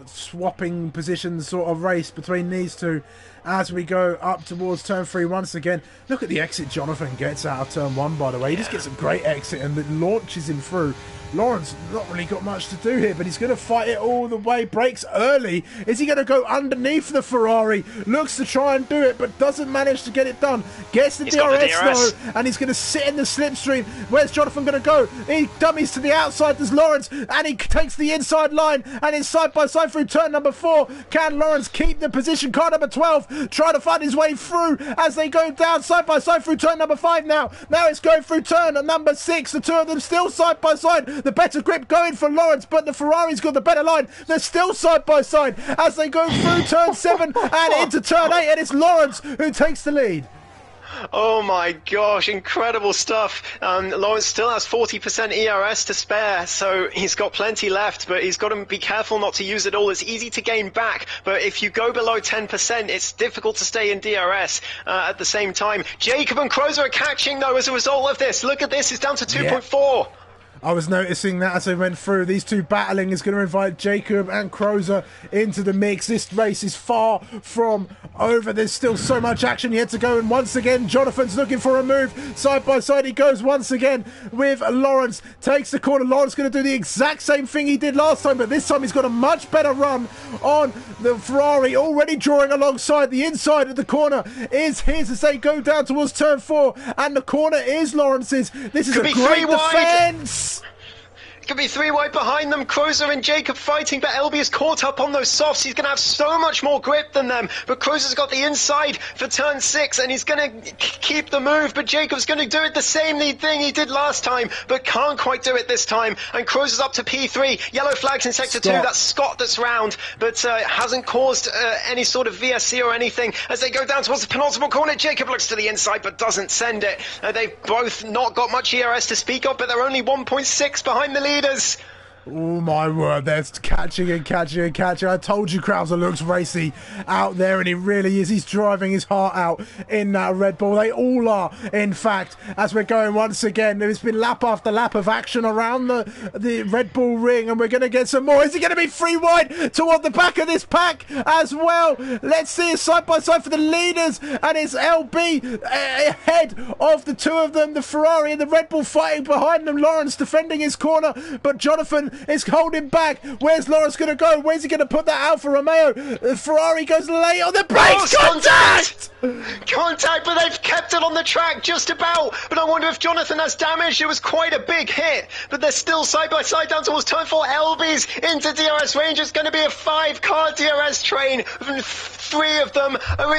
swapping position sort of race between these two as we go up towards turn 3 once again. Look at the exit Jonathan gets out of turn 1, by the way. He just gets a great exit and it launches him through. Lawrence not really got much to do here, but he's going to fight it all the way. Breaks early. Is he going to go underneath the Ferrari? Looks to try and do it, but doesn't manage to get it done. Gets the DRS though, and he's going to sit in the slipstream. Where's Jonathan going to go? He dummies to the outside. There's Lawrence, and he takes the inside line, and it's side by side through turn number 4. Can Lawrence keep the position? Car number 12 trying to find his way through as they go down side by side through turn number 5 now. Now it's going through turn number 6. The two of them still side by side. The better grip going for Lawrence, but the Ferrari's got the better line. They're still side by side as they go through turn 7 and into turn 8, and it's Lawrence who takes the lead. Oh my gosh, incredible stuff. Lawrence still has 40% ERS to spare, so he's got plenty left, but he's got to be careful not to use it all. It's easy to gain back, but if you go below 10%, it's difficult to stay in DRS at the same time. Jacob and Crozer are catching, though, as a result of this. Look at this, it's down to 2.4. Yeah. I was noticing that as they went through. These two battling is going to invite Jacob and Crozer into the mix. This race is far from over. There's still so much action yet to go. And once again, Jonathan's looking for a move. Side by side he goes once again with Lawrence. Takes the corner. Lawrence going to do the exact same thing he did last time, but this time he's got a much better run on the Ferrari. Already drawing alongside. The inside of the corner is his as they go down towards turn 4. And the corner is Lawrence's. This is a great defence. It could be 3 wide behind them. Crozer and Jacob fighting, but LB is caught up on those softs. He's going to have so much more grip than them. But Crozer's got the inside for turn 6, and he's going to keep the move. But Jacob's going to do it the same thing he did last time, but can't quite do it this time. And Crozer's up to P3. Yellow flags in sector 2. That's Scott that's round, but hasn't caused any sort of VSC or anything. As they go down towards the penultimate corner, Jacob looks to the inside, but doesn't send it. They've both not got much ERS to speak of, but they're only 1.6 behind the leaders. Oh my word, they're catching and catching and catching. I told you Krauser looks racy out there, and he really is. He's driving his heart out in that Red Bull. They all are, in fact, as we're going once again. There's been lap after lap of action around the Red Bull ring, and we're going to get some more. Is he going to be 3 wide toward the back of this pack as well? Let's see a side by side for the leaders, and it's LB ahead of the two of them, the Ferrari and the Red Bull fighting behind them. Lawrence defending his corner, but Jonathan is holding back. Where's Lawrence going to go? Where's he going to put that Alfa Romeo? Ferrari goes late on the brakes. Contact! Contact, but they've kept it on the track just about. But I wonder if Jonathan has damage. It was quite a big hit, but they're still side by side down towards turn 4. LB's into DRS range. It's going to be a 5-car DRS train. 3 of them are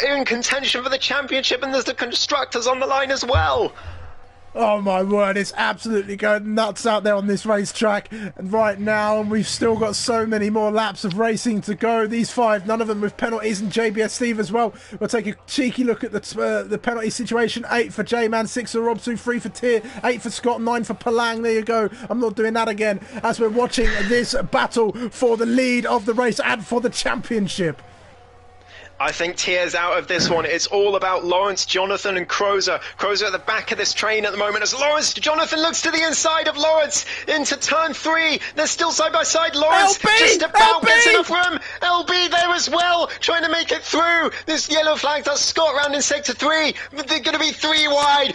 in contention for the championship, and there's the constructors on the line as well. Oh my word, it's absolutely going nuts out there on this racetrack right now, and we've still got so many more laps of racing to go. These 5, none of them with penalties, and JBS Steve as well. We'll take a cheeky look at the penalty situation. 8 for J-Man, 6 for Robsu, 3 for Tier, 8 for Scott, 9 for Palang. There you go. I'm not doing that again as we're watching this battle for the lead of the race and for the championship. I think Tier's out of this one. It's all about Lawrence, Jonathan, and Crozer. Crozer at the back of this train at the moment as Jonathan looks to the inside of Lawrence into turn 3. They're still side by side. Lawrence just about gets enough room. LB there as well, trying to make it through. This yellow flag does Scott round in sector 3. But they're going to be 3 wide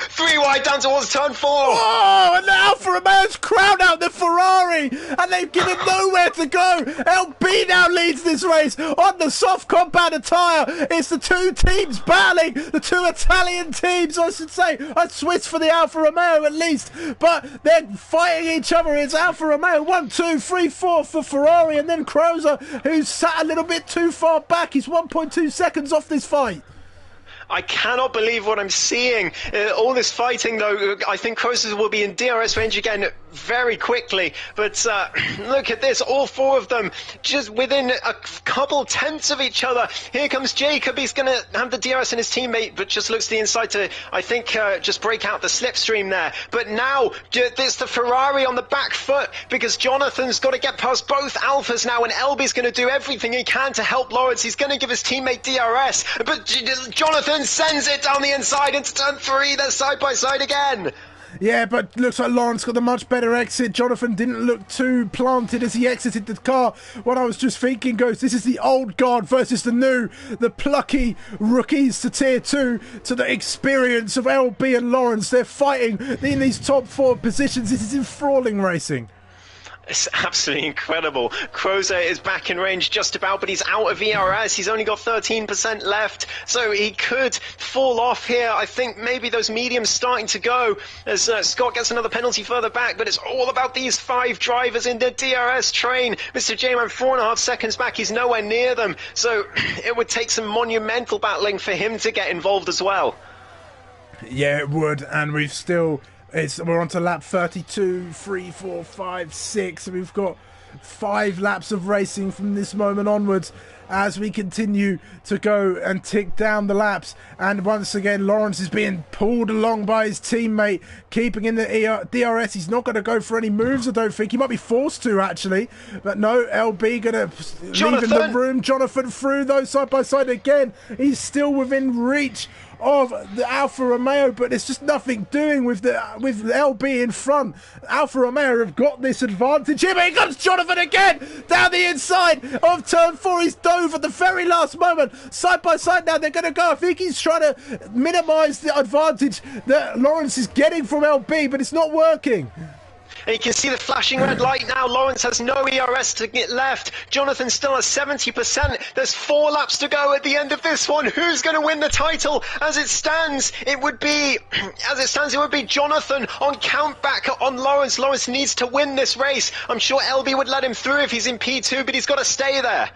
down towards turn 4. Oh, and the Alfa Romeo's crowd out the Ferrari, and they've given nowhere to go. LB now leads this race on the soft compound tyre. It's the 2 teams battling, the 2 Italian teams, I should say. A Swiss for the Alfa Romeo at least, but they're fighting each other. It's Alfa Romeo 1, 2, 3, 4 for Ferrari, and then Crozer, who's sat a little bit too far back. He's 1.2 seconds off this fight. I cannot believe what I'm seeing. All this fighting, though, I think Crozer will be in DRS range again very quickly. But look at this, all four of them just within a couple tenths of each other. Here comes Jacob. He's going to have the DRS in his teammate, but just looks to the inside to, I think, just break out the slipstream there. But now it's the Ferrari on the back foot, because Jonathan's got to get past both Alphas now, and LB's going to do everything he can to help Lawrence. He's going to give his teammate DRS, but Jonathan sends it down the inside into turn 3. They're side by side again. Yeah, but looks like Lawrence got the much better exit. Jonathan didn't look too planted as he exited the car. What I was just thinking, Ghost, this is the old guard versus the new. The plucky rookies to tier 2 to the experience of LB and Lawrence. They're fighting in these top 4 positions. This is enthralling racing. It's absolutely incredible. Crozer is back in range just about, but he's out of ERS. He's only got 13% left, so he could fall off here. I think maybe those mediums starting to go as Scott gets another penalty further back, but it's all about these 5 drivers in the DRS train. Mr. J-Man 4.5 seconds back. He's nowhere near them, so it would take some monumental battling for him to get involved as well. Yeah, it would, and we've still... we're on to lap 32, 3, 4, 5, 6. We've got 5 laps of racing from this moment onwards as we continue to go and tick down the laps. And once again, Lawrence is being pulled along by his teammate, keeping in the DRS. He's not going to go for any moves, I don't think. He might be forced to, actually. But no, LB going to leave in the room. Jonathan through, though, side by side again. He's still within reach of the Alfa Romeo, but there's just nothing doing with LB in front. Alfa Romeo have got this advantage here, but here comes Jonathan again down the inside of turn 4. He's dove at the very last moment. Side by side now, they're going to go. I think he's trying to minimise the advantage that Lawrence is getting from LB, but it's not working. And you can see the flashing red light now. Lawrence has no ERS to get left. Jonathan still has 70%. There's 4 laps to go at the end of this one. Who's going to win the title? As it stands, it would be Jonathan on countback on Lawrence. Lawrence needs to win this race. I'm sure LB would let him through if he's in P2, but he's got to stay there.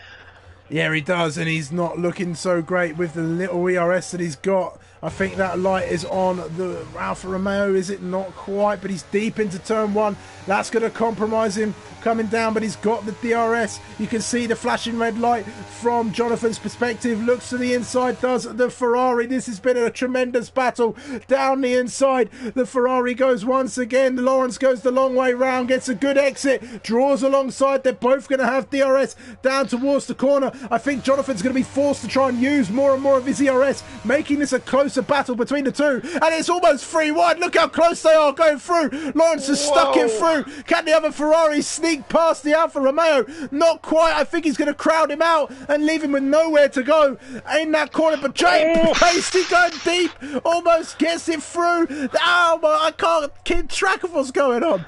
Yeah, he does, and he's not looking so great with the little ERS that he's got. I think that light is on the Alfa Romeo, is it? Not quite, but he's deep into turn 1. That's going to compromise him coming down, but he's got the DRS. You can see the flashing red light from Jonathan's perspective. Looks to the inside, does the Ferrari. This has been a tremendous battle down the inside. The Ferrari goes once again. Lawrence goes the long way round, gets a good exit, draws alongside. They're both going to have DRS down towards the corner. I think Jonathan's going to be forced to try and use more and more of his ERS, making this a closer battle between the two. And it's almost 3 wide. Look how close they are going through. Lawrence has stuck it through. Can the other Ferrari sneak past the Alfa Romeo? Not quite. I think he's going to crowd him out and leave him with nowhere to go in that corner. But Jake Pacey going deep, almost gets it through. Oh, I can't keep track of what's going on.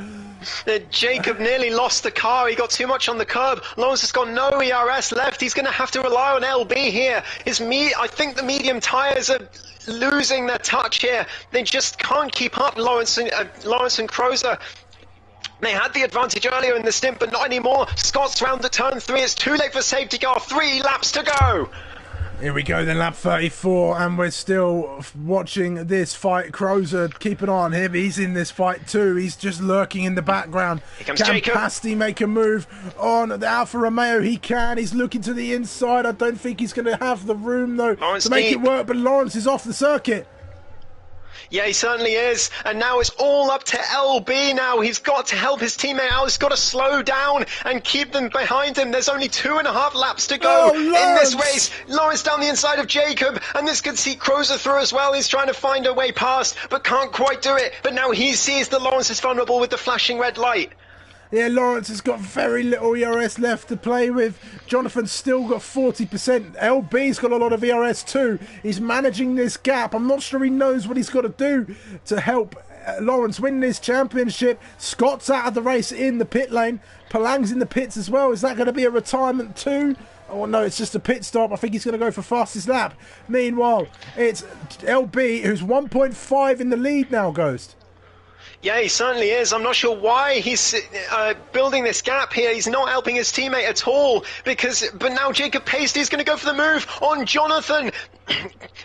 Jacob nearly lost the car. He got too much on the curb. Lawrence has got no ERS left. He's going to have to rely on LB here. I think the medium tyres are losing their touch here. They just can't keep up, Lawrence and Crozer. They had the advantage earlier in the stint, but not anymore. Scott's round to turn 3. It's too late for safety car. 3 laps to go. Here we go then, lap 34, and we're still watching this fight. Crozer, keep an eye on him. He's in this fight too. He's just lurking in the background. Here comes Can Jacob. Pasty make a move on the Alfa Romeo? He can. He's looking to the inside. I don't think he's going to have the room, though, Lawrence to make deep. it work, but Lawrence is off the circuit. Yeah, he certainly is. And now it's all up to LB now. He's got to help his teammate out. He's got to slow down and keep them behind him. There's only 2.5 laps to go in this race. Lawrence down the inside of Jacob. And this could see Crozer through as well. He's trying to find a way past, but can't quite do it. But now he sees that Lawrence is vulnerable with the flashing red light. Yeah, Lawrence has got very little ERS left to play with. Jonathan's still got 40%. LB's got a lot of ERS too. He's managing this gap. I'm not sure he knows what he's got to do to help Lawrence win this championship. Scott's out of the race in the pit lane. Palang's in the pits as well. Is that going to be a retirement too? Oh no, it's just a pit stop. I think he's going to go for fastest lap. Meanwhile, it's LB who's 1.5 in the lead now, Ghost. Yeah, he certainly is. I'm not sure why he's building this gap here. He's not helping his teammate at all. But now Jacob Pacey is going to go for the move on Jonathan.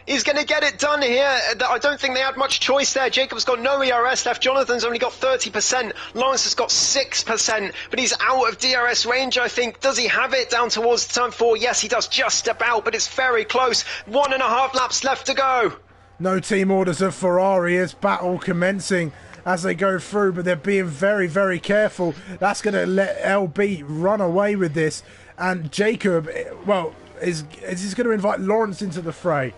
He's going to get it done here. I don't think they had much choice there. Jacob's got no ERS left. Jonathan's only got 30%. Lawrence has got 6%, but he's out of DRS range, I think. Does he have it down towards turn 4? Yes, he does, just about, but it's very close. 1.5 laps left to go. No team orders of Ferrari as battle commencing as they go through, but they're being very, very careful. That's going to let LB run away with this. And Jacob, well, is going to invite Lawrence into the fray.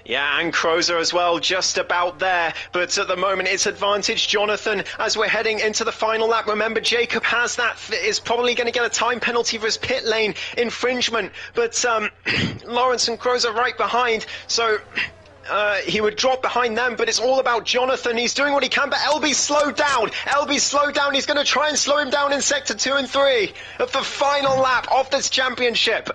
Yeah, and Crozer as well, just about there. But at the moment, it's advantage Jonathan as we're heading into the final lap. Remember, Jacob has that, is probably going to get a time penalty for his pit lane infringement. But Lawrence and Crozer right behind, so he would drop behind them, but it's all about Jonathan. He's doing what he can, but LB's slowed down. LB's slowed down. He's going to try and slow him down in sector 2 and 3 of the final lap of this championship.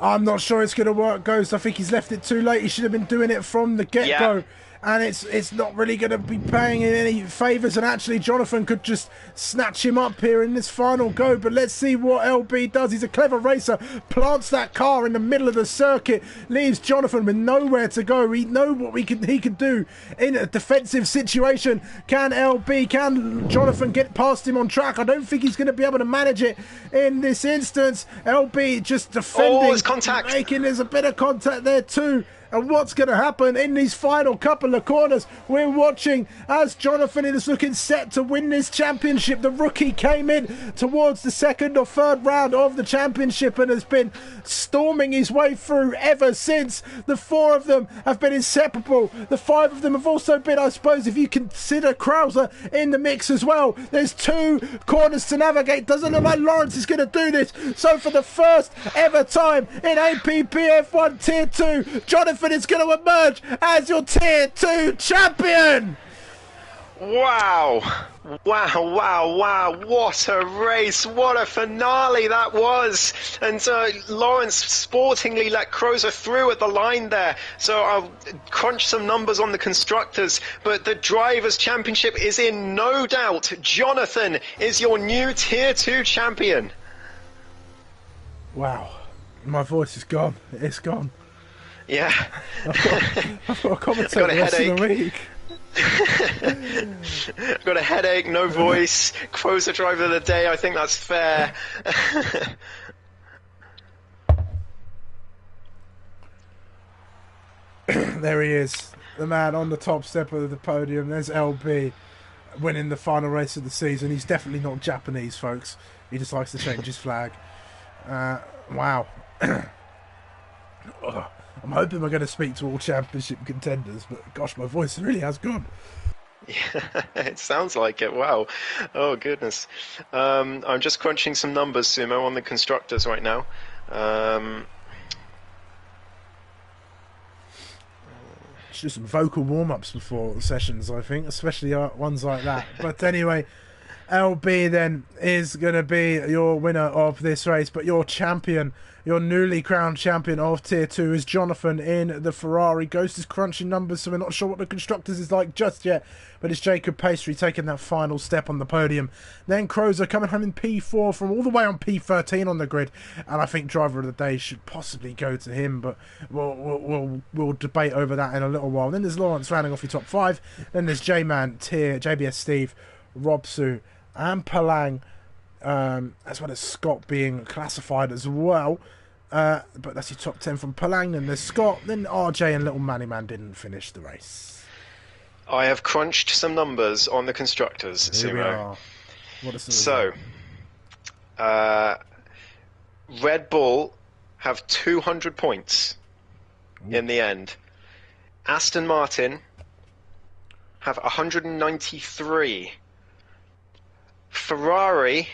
I'm not sure it's going to work, Ghost. I think he's left it too late. He should have been doing it from the get-go. Yeah. And it's not really going to be paying him any favours. And actually, Jonathan could just snatch him up here in this final go. But let's see what LB does. He's a clever racer. Plants that car in the middle of the circuit. Leaves Jonathan with nowhere to go. We know what he can do in a defensive situation. Can Jonathan get past him on track? I don't think he's going to be able to manage it in this instance. LB just defending. Oh, it's contact. There's a bit of contact there too. And what's going to happen in these final couple of corners? We're watching as Jonathan is looking set to win this championship. The rookie came in towards the second or third round of the championship and has been storming his way through ever since. The 4 of them have been inseparable. The 5 of them have also been, I suppose, if you consider Krauser in the mix as well. There's 2 corners to navigate. Doesn't look like Lawrence is going to do this. So for the first ever time in APPF1 Tier 2, Jonathan is going to emerge as your Tier 2 champion. Wow. What a race. What a finale that was. And Lawrence sportingly let Crozer through at the line there. So I'll crunch some numbers on the constructors. But the Drivers' Championship is in no doubt. Jonathan is your new Tier 2 champion. Wow. My voice is gone. It's gone. Yeah. I've got a commentator the rest of the week. I've got a headache, no voice. Crozer driver of the day. I think that's fair. There he is, the man on the top step of the podium. There's LB winning the final race of the season. He's definitely not Japanese, folks. He just likes to change his flag. Wow. I'm hoping we're going to speak to all championship contenders, but gosh, my voice really has gone. Yeah, it sounds like it. Wow. Oh, goodness. I'm just crunching some numbers, Sumo, on the constructors right now. Let's do some vocal warm-ups before sessions, I think, especially ones like that. But anyway, LB then is going to be your winner of this race, but your champion, your newly crowned champion of Tier 2 is Jonathan in the Ferrari. Ghost is crunching numbers, so we're not sure what the constructors is like just yet, but it's Jacob Pastry taking that final step on the podium. Then Crozer coming home in P4 from all the way on P13 on the grid, and I think driver of the day should possibly go to him, but we'll debate over that in a little while. Then there's Lawrence rounding off your top 5. Then there's J-Man, Tier, JBS Steve, Robsu, and Palang, as well as Scott being classified as well. But that's your top 10 from Palang. Then there's Scott. Then RJ and Little Manny Man didn't finish the race. I have crunched some numbers on the constructors, Here we Sumo. are. What is the So, Red Bull have 200 points in the end. Aston Martin have 193. Ferrari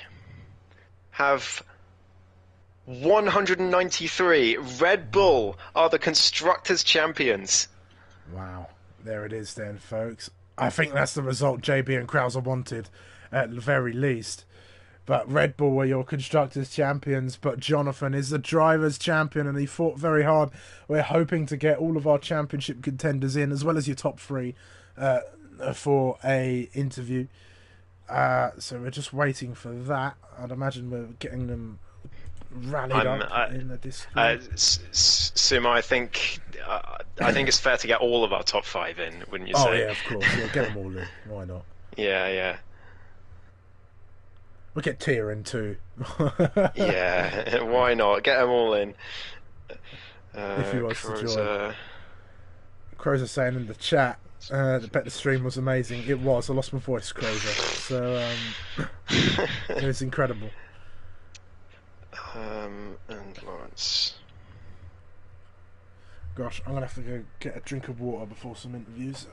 have 193. Red Bull are the constructors' champions. Wow. There it is then, folks. I think that's the result JB and Krauser wanted, at the very least. But Red Bull were your constructors' champions, but Jonathan is the drivers' champion, and he fought very hard. We're hoping to get all of our championship contenders in, as well as your top 3, for a interview. So we're just waiting for that. I'd imagine we're getting them rallied up in the Discord. Sumo, I think it's fair to get all of our top 5 in, wouldn't you say? Oh yeah, of course. Yeah, get them all in. Why not? Yeah. We'll get Tia in too. Yeah, why not? Get them all in. If he wants to join. Crozer saying in the chat, the bet the stream was amazing. It was. I lost my voice, Crozer. So it was incredible. And Lawrence. Gosh, I'm gonna have to go get a drink of water before some interviews.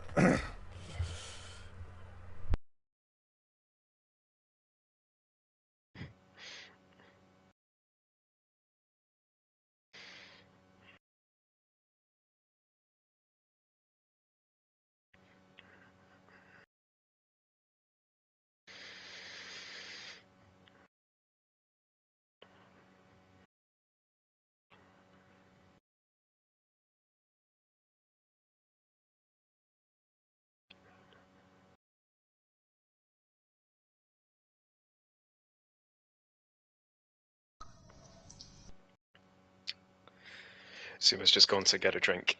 Sumo's just gone to get a drink.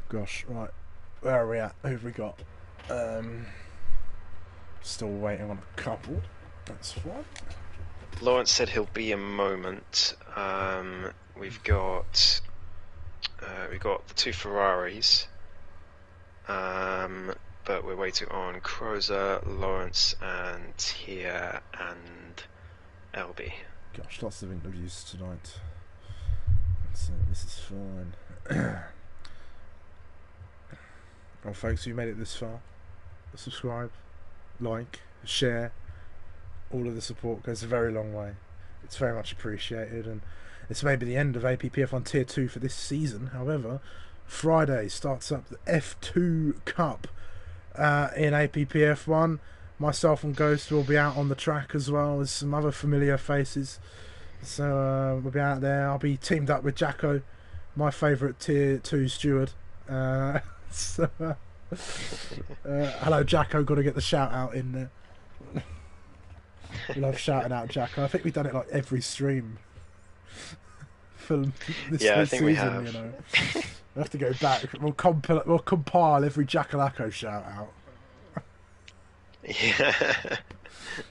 Gosh, right. Where are we at? Who've we got? Still waiting on a couple. That's fine. Lawrence said he'll be a moment. We've got the 2 Ferraris. But we're waiting on Crozer, Lawrence, and Tia and LB. Gosh, lots of interviews tonight. So this is fine. Well, folks, you made it this far. Subscribe, like, share. All of the support goes a very long way. It's very much appreciated, and it's maybe the end of APPF1 Tier 2 for this season. However, Friday starts up the F2 Cup in APPF1. Myself and Ghost will be out on the track as well as some other familiar faces. So we'll be out there. I'll be teamed up with Jacko, my favourite Tier 2 steward. Hello Jacko, got to get the shout out in there. Love shouting out Jacko. I think we've done it like every stream for this I think season, we have. you know. We'll have to go back. We'll compile every Jackalacko shout out. Yeah.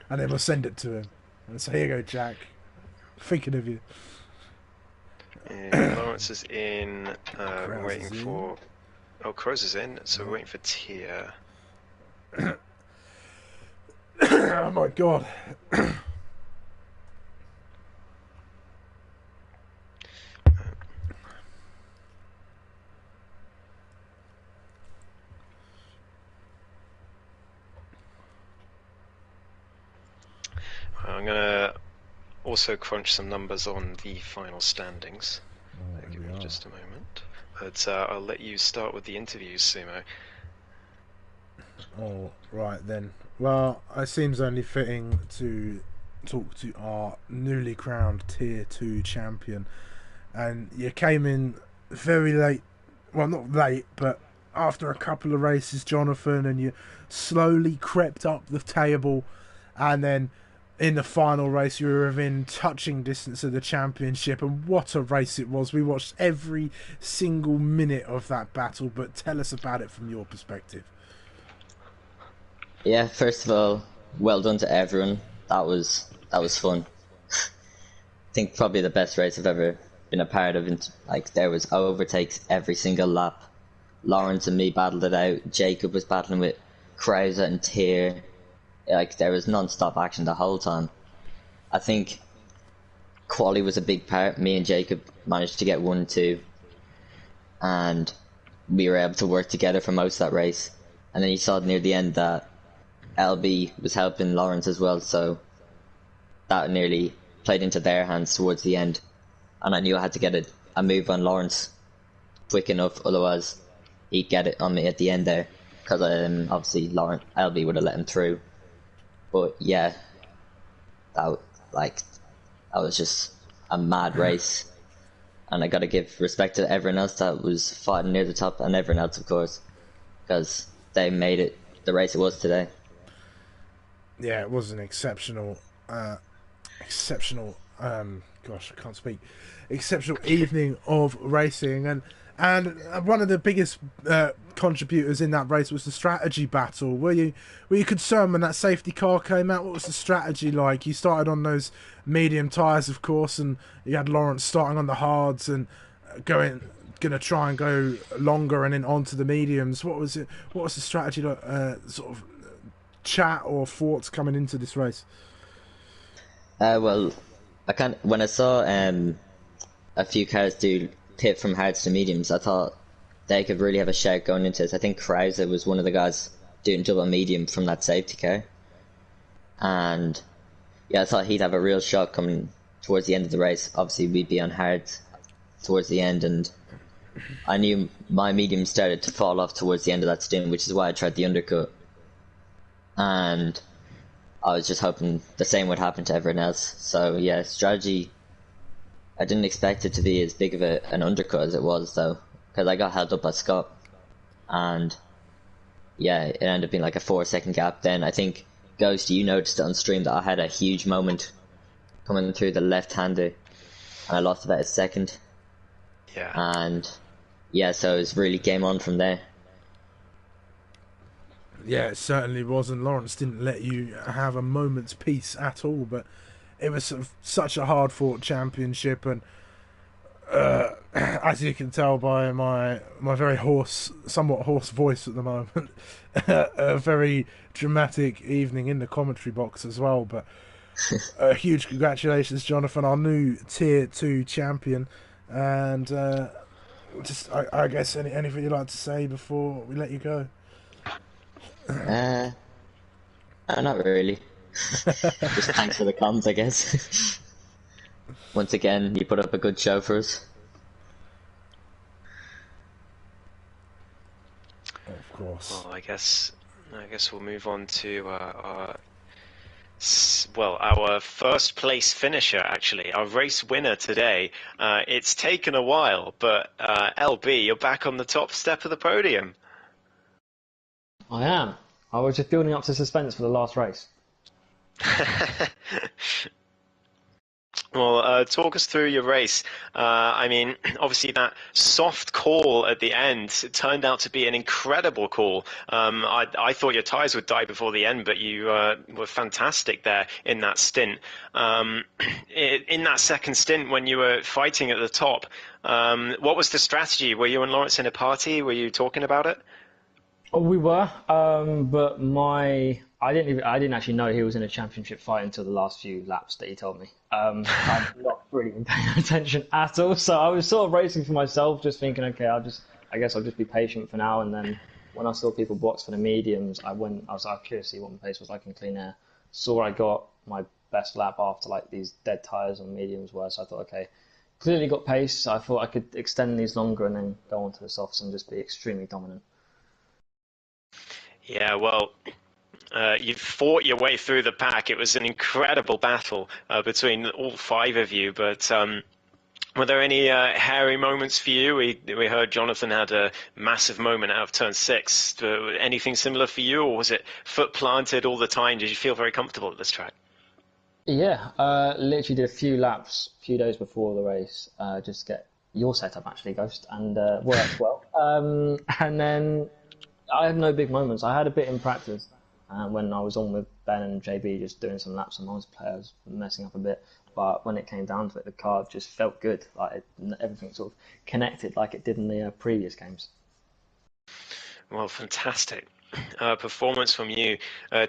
And then we'll send it to him. And say, here you go, Jack. Thinking of you. Lawrence is in. We're waiting for. Oh, Crows is in, so we're waiting for Tia. Oh my god. I'm gonna also crunch some numbers on the final standings. Give me just a moment. But I'll let you start with the interviews, Sumo. Oh, right then. Well, it seems only fitting to talk to our newly crowned Tier 2 champion. And you came in very late. Well, not late, but after a couple of races, Jonathan, and you slowly crept up the table. And then in the final race, you were within touching distance of the championship. And what a race it was. We watched every single minute of that battle. But tell us about it from your perspective. Yeah, first of all, well done to everyone. That was fun. I think probably the best race I've ever been a part of. Like, there was overtakes every single lap. Lawrence and me battled it out. Jacob was battling with Krauser and Tier. Like, there was non-stop action the whole time. I think quali was a big part. Me and Jacob managed to get 1-2, and we were able to work together for most of that race. And then you saw near the end that LB was helping Lawrence as well, so that nearly played into their hands towards the end. And I knew I had to get a move on Lawrence quick enough, otherwise he'd get it on me at the end there, because obviously LB would have let him through. But yeah, that was just a mad race, and I got to give respect to everyone else that was fighting near the top, and everyone else, of course, because they made it the race it was today. Yeah, it was an exceptional, gosh, I can't speak. Exceptional evening of racing, and one of the biggest contributors in that race was the strategy battle. Were you concerned when that safety car came out? What was the strategy like? You started on those medium tyres, of course, and you had Lawrence starting on the hards and gonna try and go longer and then onto the mediums. What was it? What was the strategy like? Sort of chat or thoughts coming into this race? Well, when I saw a few cars do pit from hards to mediums, I thought they could really have a shout going into this. I think Krauser was one of the guys doing double medium from that safety car, and yeah, I thought he'd have a real shot coming towards the end of the race. Obviously, we'd be on hards towards the end, and I knew my medium started to fall off towards the end of that stint, which is why I tried the undercut. And I was just hoping the same would happen to everyone else. So yeah, strategy, I didn't expect it to be as big of an undercut as it was, though, because I got held up by Scott, and yeah, it ended up being like a 4-second gap. Then I think, Ghost, you noticed it on stream that I had a huge moment coming through the left-hander, and I lost about a second. Yeah. And yeah, so it was really game on from there. Yeah, it certainly was, and Lawrence didn't let you have a moment's peace at all, but it was such a hard-fought championship, and as you can tell by my very somewhat hoarse voice at the moment, a very dramatic evening in the commentary box as well, but a huge congratulations, Jonathan, our new Tier 2 champion, and I guess anything you'd like to say before we let you go? No, not really. Just thanks for the comms, I guess. Once again, you put up a good show for us. Of course. Well, I guess we'll move on to our first place finisher, actually, our race winner today. It's taken a while, but LB, you're back on the top step of the podium. I am. I was just building up to suspense for the last race. Well, talk us through your race. I mean, obviously that soft call at the end turned out to be an incredible call. I thought your tyres would die before the end, but you were fantastic there in that stint. In that second stint, when you were fighting at the top, what was the strategy? Were you and Lawrence in a party? Were you talking about it? Oh, we were, but I didn't actually know he was in a championship fight until the last few laps that he told me. I've not really been paying attention at all, so I was sort of racing for myself, just thinking, okay, I guess I'll just be patient for now. And then when I saw people box for the mediums, I was curious to see what my pace was like in clean air. Saw I got my best lap after like these dead tires on mediums were, so I thought, okay, clearly got pace. So I thought I could extend these longer and then go onto the softs and just be extremely dominant. Yeah, well, you fought your way through the pack. It was an incredible battle between all 5 of you. But were there any hairy moments for you? We heard Jonathan had a massive moment out of turn 6. Anything similar for you, or was it foot planted all the time? Did you feel very comfortable at this track? Yeah, literally did a few laps, a few days before the race, just to get your setup actually, Ghost, and worked well. And then I had no big moments. I had a bit in practice when I was on with Ben and JB, just doing some laps on those players, messing up a bit. But when it came down to it, the car just felt good. Like everything sort of connected like it did in the previous games. Well, fantastic performance from you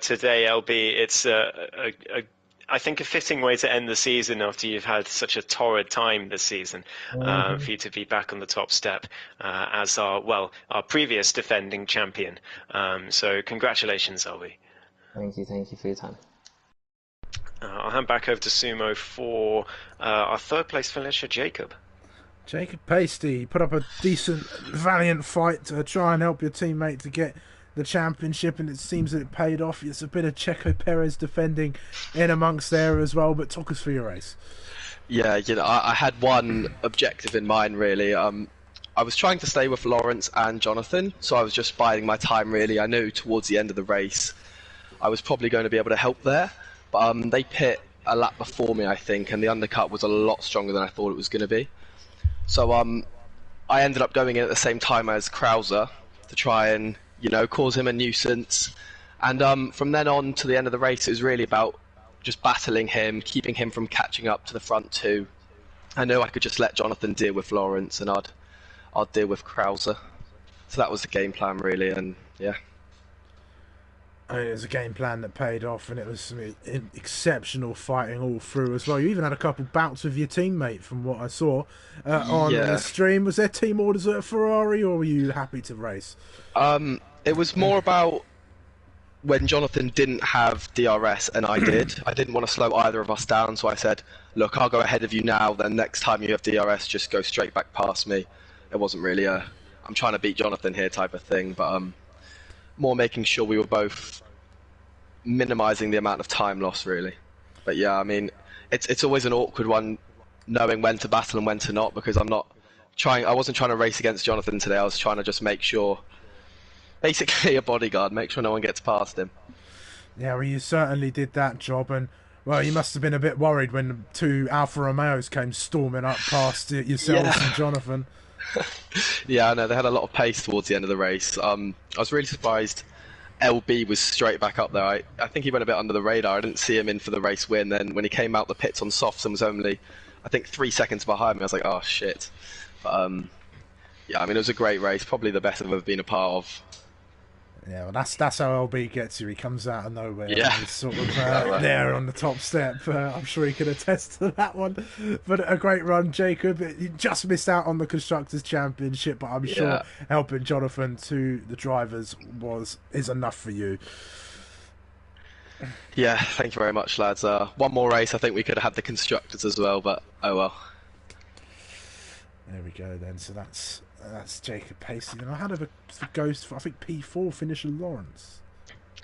today, LB. It's I think a fitting way to end the season after you've had such a torrid time this season, for you to be back on the top step as our previous defending champion. So congratulations, LB. Thank you for your time. I'll hand back over to Sumo for our third place finisher, Jacob. Jacob Pasty put up a decent, valiant fight to try and help your teammate to get the championship, and it seems that it paid off. It's a bit of Checo Perez defending in amongst there as well, but talk us through your race. Yeah, I had one objective in mind, really. I was trying to stay with Lawrence and Jonathan, so I was just biding my time, really. I knew towards the end of the race, I was probably going to be able to help there. But they pit a lap before me, I think, and the undercut was a lot stronger than I thought it was going to be. So I ended up going in at the same time as Krauser to try and, cause him a nuisance. And from then on to the end of the race, it was really about just battling him, keeping him from catching up to the front two. I knew I could just let Jonathan deal with Lawrence, and I'd deal with Krauser. So that was the game plan, really, and yeah. I mean, it was a game plan that paid off, and it was some exceptional fighting all through as well. You even had a couple bouts with your teammate, from what I saw on the stream. Was there team orders at Ferrari, or were you happy to race? It was more about when Jonathan didn't have DRS and I did. I didn't want to slow either of us down, so I said, look, I'll go ahead of you now, then next time you have DRS, just go straight back past me. It wasn't really I'm trying to beat Jonathan here type of thing, but more making sure we were both minimising the amount of time lost, really. But yeah, I mean, it's always an awkward one, knowing when to battle and when to not, because I wasn't trying to race against Jonathan today, I was trying to just make sure, basically a bodyguard, make sure no one gets past him. Yeah, well, you certainly did that job, and well, you must have been a bit worried when the two Alfa Romeos came storming up past yourselves and Jonathan. Yeah, I know, they had a lot of pace towards the end of the race. I was really surprised LB was straight back up there. I think he went a bit under the radar. I didn't see him in for the race win. Then when he came out the pits on softs and was only, I think, 3 seconds behind me, I was like, oh shit. But yeah, I mean, it was a great race, probably the best I've ever been a part of. Yeah, well, that's how LB gets you. He comes out of nowhere. Yeah. And he's sort of there on the top step. I'm sure he can attest to that one. But a great run, Jacob. You just missed out on the Constructors' Championship, but I'm sure helping Jonathan to the drivers is enough for you. Yeah, thank you very much, lads. One more race, I think we could have had the Constructors as well, but oh well. There we go then. So that's Jacob Pacey. And I had a ghost for, I think, P4 finisher Lawrence.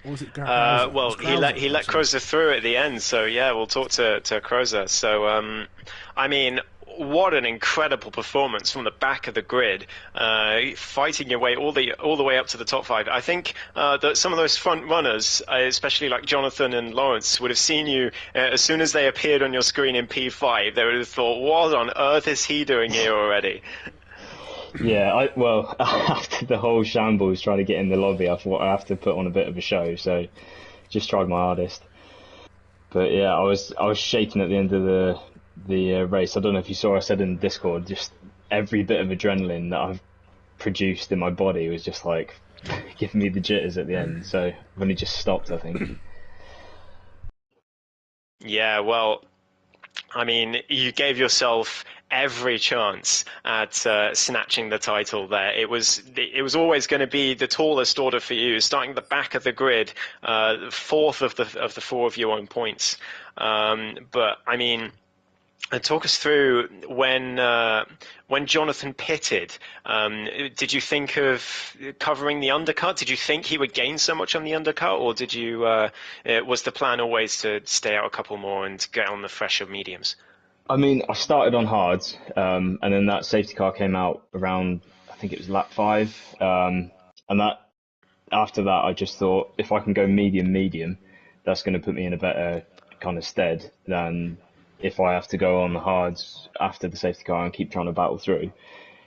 Or was it Krauser? Well, he let Krauser through at the end, so yeah, we'll talk to Krauser. So, I mean, what an incredible performance from the back of the grid, fighting your way all the way up to the top five. I think that some of those front runners, especially like Jonathan and Lawrence, would have seen you as soon as they appeared on your screen in P5. They would have thought, what on earth is he doing here already? Yeah, after the whole shambles trying to get in the lobby, I thought I have to put on a bit of a show, so just tried my hardest. But yeah, I was shaking at the end of the race. I don't know if you saw, I said in Discord, just every bit of adrenaline that I've produced in my body was just like giving me the jitters at the end. So I've only just stopped, I think. Yeah, well, I mean, you gave yourself every chance at snatching the title there. It was always going to be the tallest order for you, starting at the back of the grid, fourth of the four of you on points. But I mean, talk us through when Jonathan pitted. Did you think of covering the undercut? Did you think he would gain so much on the undercut, or did you? Was the plan always to stay out a couple more and get on the fresher mediums? I mean, I started on hards, and then that safety car came out around, I think it was lap 5, and that after that I just thought, if I can go medium, that's going to put me in a better kind of stead than if I have to go on the hards after the safety car and keep trying to battle through.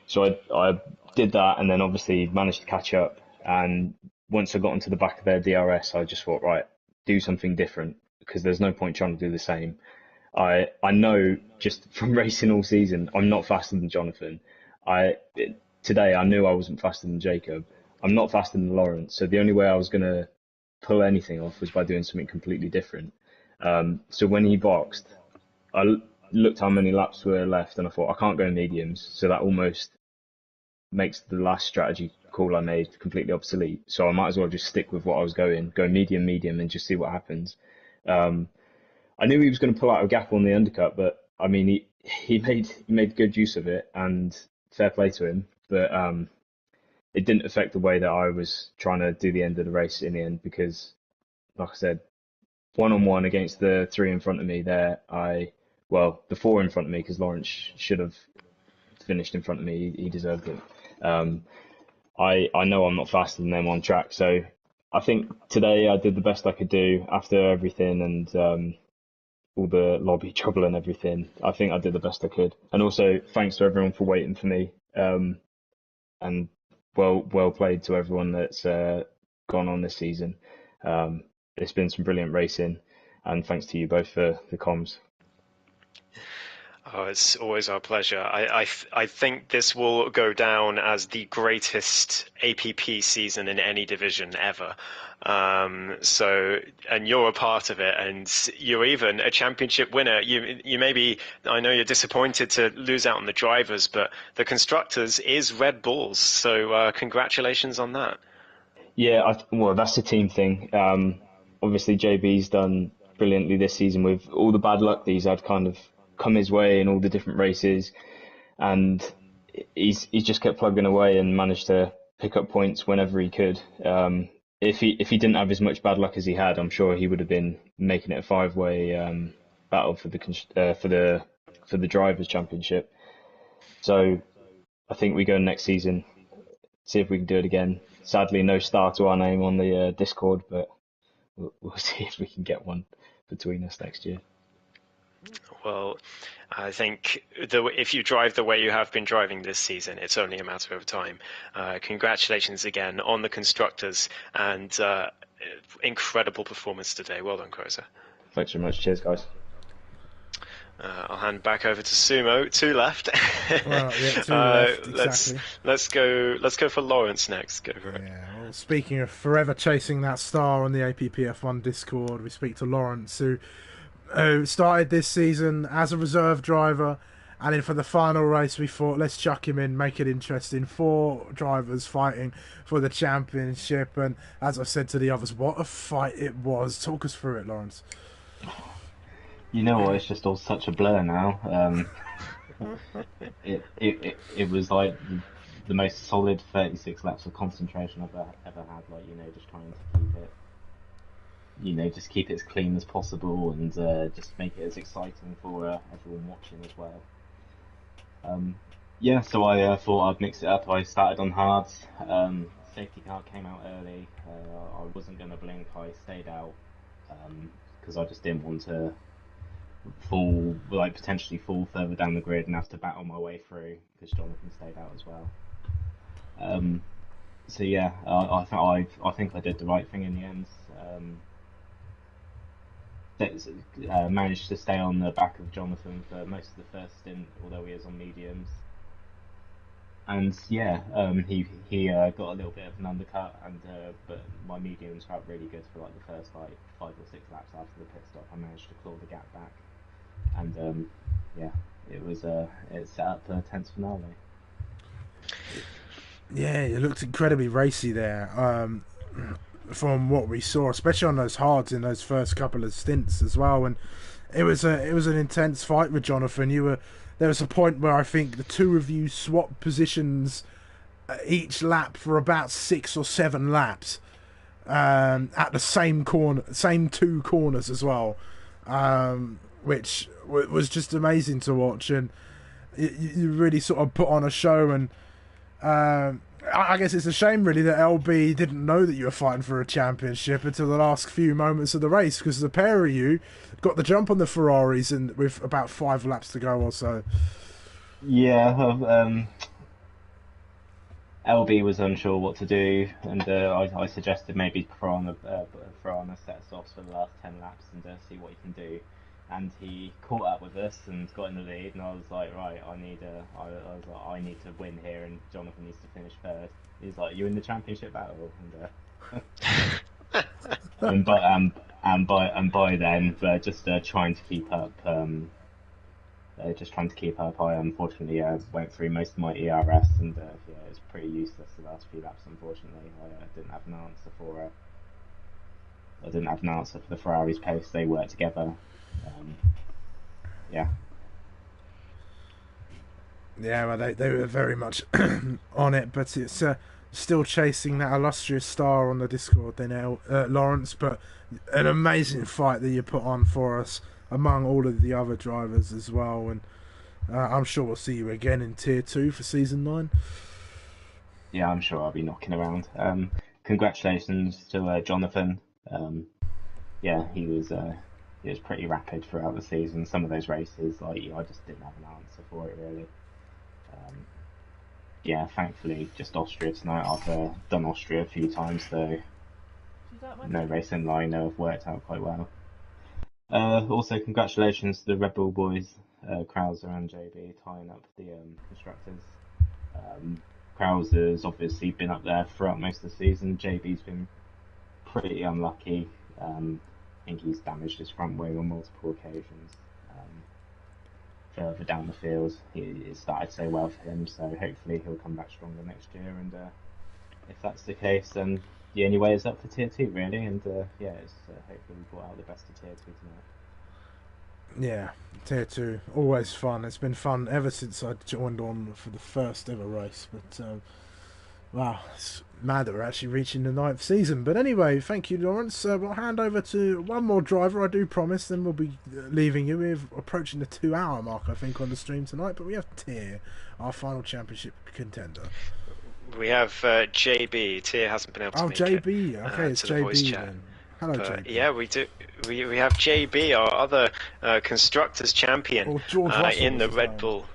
So I did that, and then obviously managed to catch up, and once I got into the back of their DRS, I just thought, right, do something different, because there's no point trying to do the same. I know just from racing all season, I'm not faster than Jonathan. Today I knew I wasn't faster than Jacob. I'm not faster than Lawrence. So the only way I was going to pull anything off was by doing something completely different. So when he boxed, I looked how many laps were left, and I thought, I can't go mediums. So that almost makes the last strategy call I made completely obsolete. So I might as well just stick with what I was go medium, and just see what happens. I knew he was going to pull out a gap on the undercut, but I mean, he made good use of it, and fair play to him. But it didn't affect the way that I was trying to do the end of the race in the end, because, like I said, 1-on-1 against the 3 in front of me there, the 4 in front of me, because Lawrence should have finished in front of me. He deserved it. I know I'm not faster than them on track, so I think today I did the best I could do after everything and all the lobby trouble and everything. I think I did the best I could. And also, thanks to everyone for waiting for me. And well played to everyone that's gone on this season. It's been some brilliant racing, and thanks to you both for the comms. Oh, it's always our pleasure. I think this will go down as the greatest APP season in any division ever. So, and you're a part of it, and you're even a championship winner. You maybe, I know you're disappointed to lose out on the drivers, but the constructors is Red Bulls. So, congratulations on that. Yeah, well, that's a team thing. Obviously, JB's done brilliantly this season with all the bad luck that he's had kind of come his way in all the different races, and he's just kept plugging away and managed to pick up points whenever he could. If he didn't have as much bad luck as he had, I'm sure he would have been making it a 5-way battle for the drivers' championship. So I think we go next season, see if we can do it again. Sadly, no star to our name on the Discord, but we'll see if we can get one between us next year. Well, I think if you drive the way you have been driving this season, it's only a matter of time. Congratulations again on the constructors, and incredible performance today. Well done, Crozer. Thanks very much. Cheers, guys. I'll hand back over to Sumo. Two left. Well, yeah, two left, exactly. Let's go for Lawrence next. Go for it. Yeah, well, speaking of forever chasing that star on the APPF1 Discord, we speak to Lawrence, who started this season as a reserve driver, and then for the final race we thought, let's chuck him in, make it interesting. 4 drivers fighting for the championship, and as I said to the others, what a fight it was. Talk us through it, Lawrence. You know what? It's just all such a blur now. It was like the most solid 36 laps of concentration I've ever had. Like, just trying to keep it, just keep it as clean as possible, and just make it as exciting for everyone watching as well. So I thought I'd mix it up. I started on hards. Safety car came out early. I wasn't going to blink. I stayed out because I just didn't want to potentially fall further down the grid and have to battle my way through, because Jonathan stayed out as well. I think I did the right thing in the end. Managed to stay on the back of Jonathan for most of the first stint, although he is on mediums. And he got a little bit of an undercut, and but my mediums felt really good for like the first 5 or 6 laps after the pit stop. I managed to claw the gap back, and it set up for the 10th finale. Yeah, it looked incredibly racy there. From what we saw, especially on those hards in those first couple of stints as well, and it was an intense fight with Jonathan. There was a point where I think the two of you swapped positions each lap for about 6 or 7 laps at the same 2 corners as well, which was just amazing to watch, and you really sort of put on a show. And I guess it's a shame really that LB didn't know that you were fighting for a championship until the last few moments of the race, because the pair of you got the jump on the Ferraris and with about 5 laps to go or so. Yeah, LB was unsure what to do, and I suggested maybe throw on a set of softs for the last 10 laps and see what he can do. And he caught up with us and got in the lead, and I was like, right, I need to win here, and Jonathan needs to finish third. He's like, you're in the championship battle, and by then, just trying to keep up. I unfortunately went through most of my ERS, and it was pretty useless the last few laps. Unfortunately, I didn't have an answer for the Ferrari's pace. They worked together. Well, they were very much on it, but it's still chasing that illustrious star on the Discord then, Lawrence. But an amazing fight that you put on for us among all of the other drivers as well, and I'm sure we'll see you again in Tier 2 for Season 9. Yeah, I'm sure I'll be knocking around. congratulations to Jonathan. Yeah, he was pretty rapid throughout the season. Some of those races, I just didn't have an answer for it really. Yeah, thankfully, just Austria tonight. I've done Austria a few times, so no racing line have worked out quite well. Also, congratulations to the Red Bull boys, Krauser and JB, tying up the constructors. Krauser's obviously been up there throughout most of the season. JB's been pretty unlucky. I think he's damaged his front wing on multiple occasions. Further down the field, it started so well for him, so hopefully he'll come back stronger next year. And if that's the case, then the only way is up for Tier 2, really. And yeah, it's hopefully we brought out the best of Tier 2 tonight. Yeah, Tier 2, always fun. It's been fun ever since I joined on for the first ever race. But wow, it's mad that we're actually reaching the 9th season. But anyway, thank you, Lawrence. We'll hand over to one more driver, I do promise, then we'll be leaving you. We're approaching the 2-hour mark, I think, on the stream tonight. But we have Tier, our final championship contender. We have JB. Tier hasn't been able to make JB. it. Okay, it's JB then. Hello, JB. Yeah, we do. We have JB, our other constructors champion, in the Red Bull.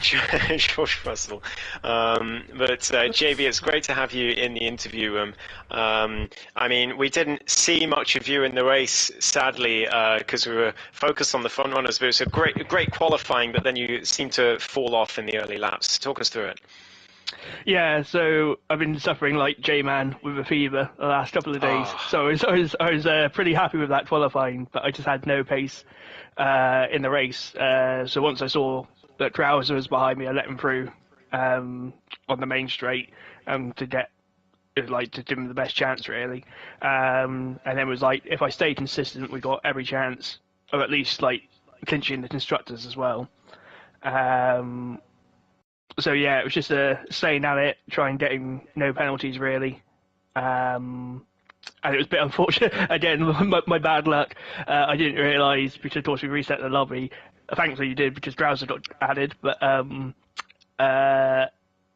George Russell. But JB, it's great to have you in the interview room. I mean, we didn't see much of you in the race, sadly, because we were focused on the front runners. But it was a great qualifying, but then you seemed to fall off in the early laps. Talk us through it. Yeah, so I've been suffering like J-Man with a fever the last couple of days. So I was pretty happy with that qualifying, but I just had no pace in the race. So once I saw that Krauser was behind me, I let him through on the main straight to give him the best chance really. And then it was like, if I stay consistent, we got every chance of at least like clinching the constructors as well. So yeah, it was just staying at it, trying getting no penalties really. And it was a bit unfortunate. Again, my bad luck. I didn't realise, because of course we reset the lobby. Thankfully you did, because Browser got added. But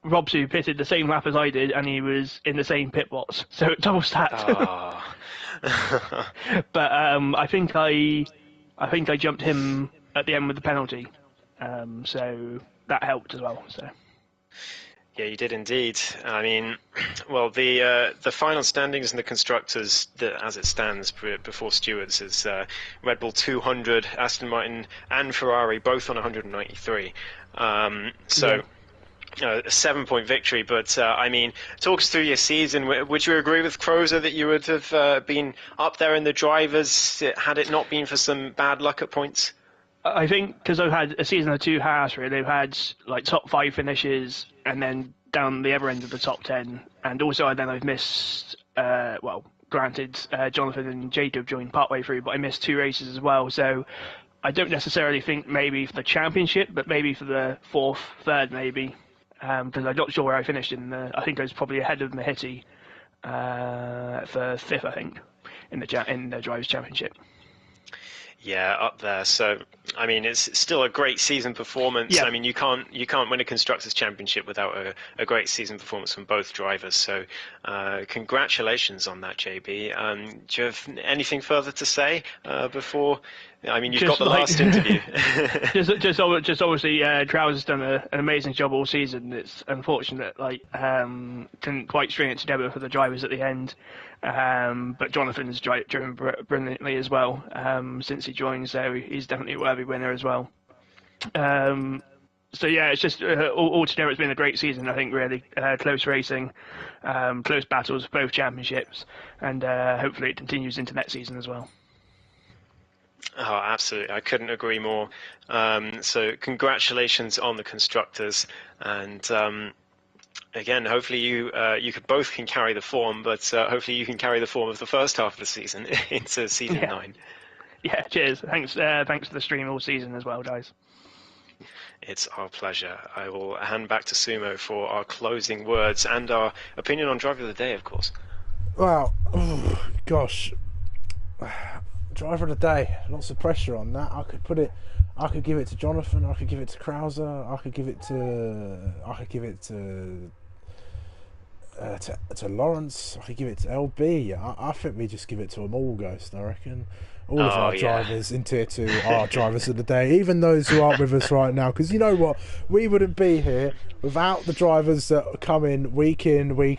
Robsu pitted the same lap as I did, and he was in the same pit box, so it double stacked. But I think I jumped him at the end with the penalty, so that helped as well. So. Yeah, you did indeed. I mean, well, the final standings in the constructors, as it stands before stewards, is Red Bull 200, Aston Martin and Ferrari both on 193. A 7-point victory. But I mean, talk us through your season. Would you agree with Krauser that you would have been up there in the drivers had it not been for some bad luck at points? I think because I've had a season of 2 halves, really. They've had like top 5 finishes and then down the other end of the top 10. And also then I've missed, granted, Jonathan and Jacob joined partway through, but I missed 2 races as well. So I don't necessarily think maybe for the championship, but maybe for the 4th, 3rd maybe. Because I'm not sure where I finished I think I was probably ahead of Mahiti for 5th, I think, in the Drivers' Championship. Yeah, up there. So, I mean, it's still a great season performance. Yeah. I mean, you can't win a Constructors' Championship without a great season performance from both drivers. So, congratulations on that, JB. Do you have anything further to say before? I mean, you've got the last interview. just obviously, Krauser's done an amazing job all season. It's unfortunate, couldn't quite string it together for the drivers at the end. But Jonathan's driven brilliantly as well since he joined, so he's definitely a worthy winner as well. So yeah, it's just altogether it's been a great season. I think really close racing, close battles, both championships, and hopefully it continues into next season as well. Oh, absolutely. I couldn't agree more. So congratulations on the constructors. And again, hopefully you both can carry the form, but hopefully you can carry the form of the first half of the season into season 9. Yeah, cheers. Thanks for the stream all season as well, guys. It's our pleasure. I will hand back to Sumo for our closing words and our opinion on Driver of the Day, of course. Well, gosh. Driver of the Day, lots of pressure on that. I could give it to Jonathan, I could give it to Krauser, I could give it to to Lawrence. I could give it to LB. I think we just give it to them all, Ghost. I reckon all of our drivers in Tier 2 are drivers of the day, even those who aren't with us right now. Because you know what, we wouldn't be here without the drivers that come in, week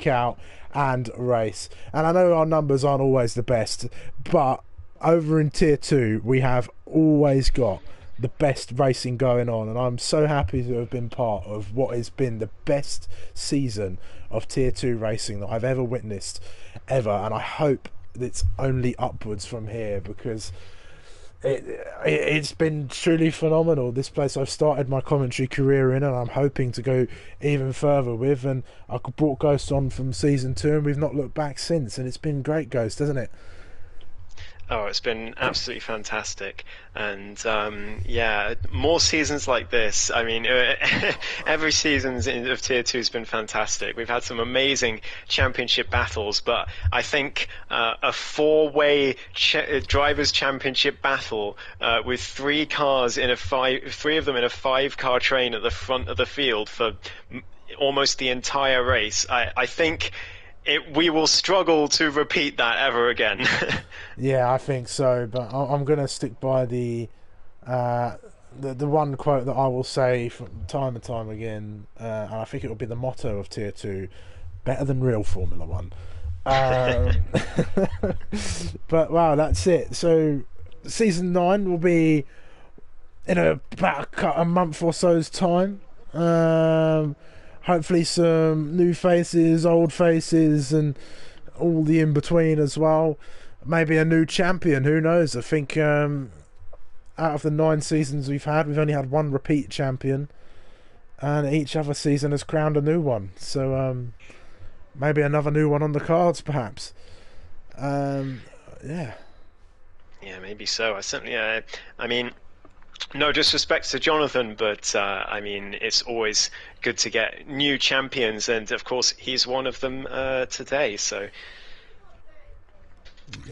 out, and race. And I know our numbers aren't always the best, but over in Tier 2 we have always got the best racing going on, and I'm so happy to have been part of what has been the best season of Tier 2 racing that I've ever witnessed ever, and I hope it's only upwards from here, because it's been truly phenomenal. This place I've started my commentary career in, and I'm hoping to go even further with, and I brought Ghost on from season 2 and we've not looked back since, and it's been great, Ghost, hasn't it? Oh, it's been absolutely fantastic. And yeah, more seasons like this. I mean, every season of Tier 2 has been fantastic. We've had some amazing championship battles, but I think a four-way drivers' championship battle with three of them in a five-car train at the front of the field for almost the entire race. I think we will struggle to repeat that ever again. Yeah, I think so, but I'm going to stick by the one quote that I will say from time and time again, and I think it will be the motto of Tier 2: better than real Formula 1. But wow, that's it. So season 9 will be in about a month or so's time. Hopefully some new faces, old faces, and all the in-between as well. Maybe a new champion, who knows? I think out of the 9 seasons we've only had one repeat champion, and each other season has crowned a new one. So maybe another new one on the cards, perhaps. Yeah. Yeah, maybe so. I certainly, I mean, no disrespect to Jonathan, but I mean, it's always good to get new champions, and of course he's one of them today, so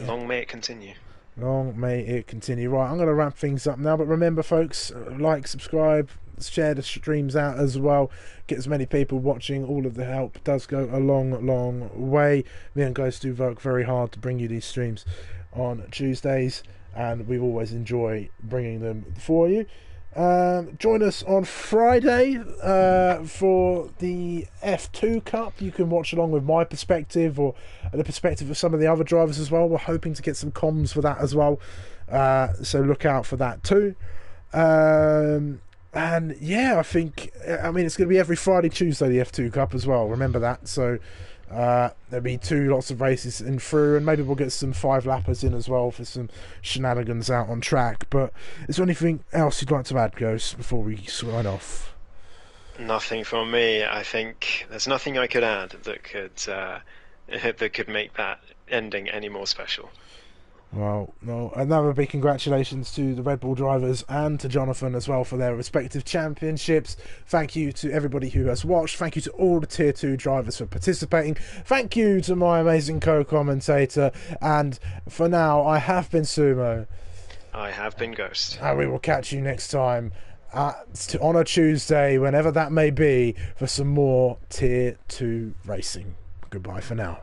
long may it continue. Long may it continue. Right, I'm going to wrap things up now, but remember folks, like, subscribe, share the streams out as well, get as many people watching. All of the help does go a long way. Me and Ghost do work very hard to bring you these streams on Tuesdays, and we always enjoy bringing them for you. Join us on Friday for the F2 Cup. You can watch along with my perspective or the perspective of some of the other drivers as well. We're hoping to get some comms for that as well, so look out for that too. And yeah, I mean it's going to be every Friday, Tuesday, the F2 Cup as well. Remember that. So there'll be lots of races in through, and maybe we'll get some 5-lappers in as well for some shenanigans out on track. But is there anything else you'd like to add, Ghost, before we sign off? Nothing from me. I think there's nothing I could add that could make that ending any more special. Well, no, another big congratulations to the Red Bull drivers and to Jonathan as well for their respective championships. Thank you to everybody who has watched. Thank you to all the Tier 2 drivers for participating. Thank you to my amazing co-commentator. And for now, I have been Sumo. I have been Ghost. And we will catch you next time on a Tuesday, whenever that may be, for some more Tier 2 racing. Goodbye for now.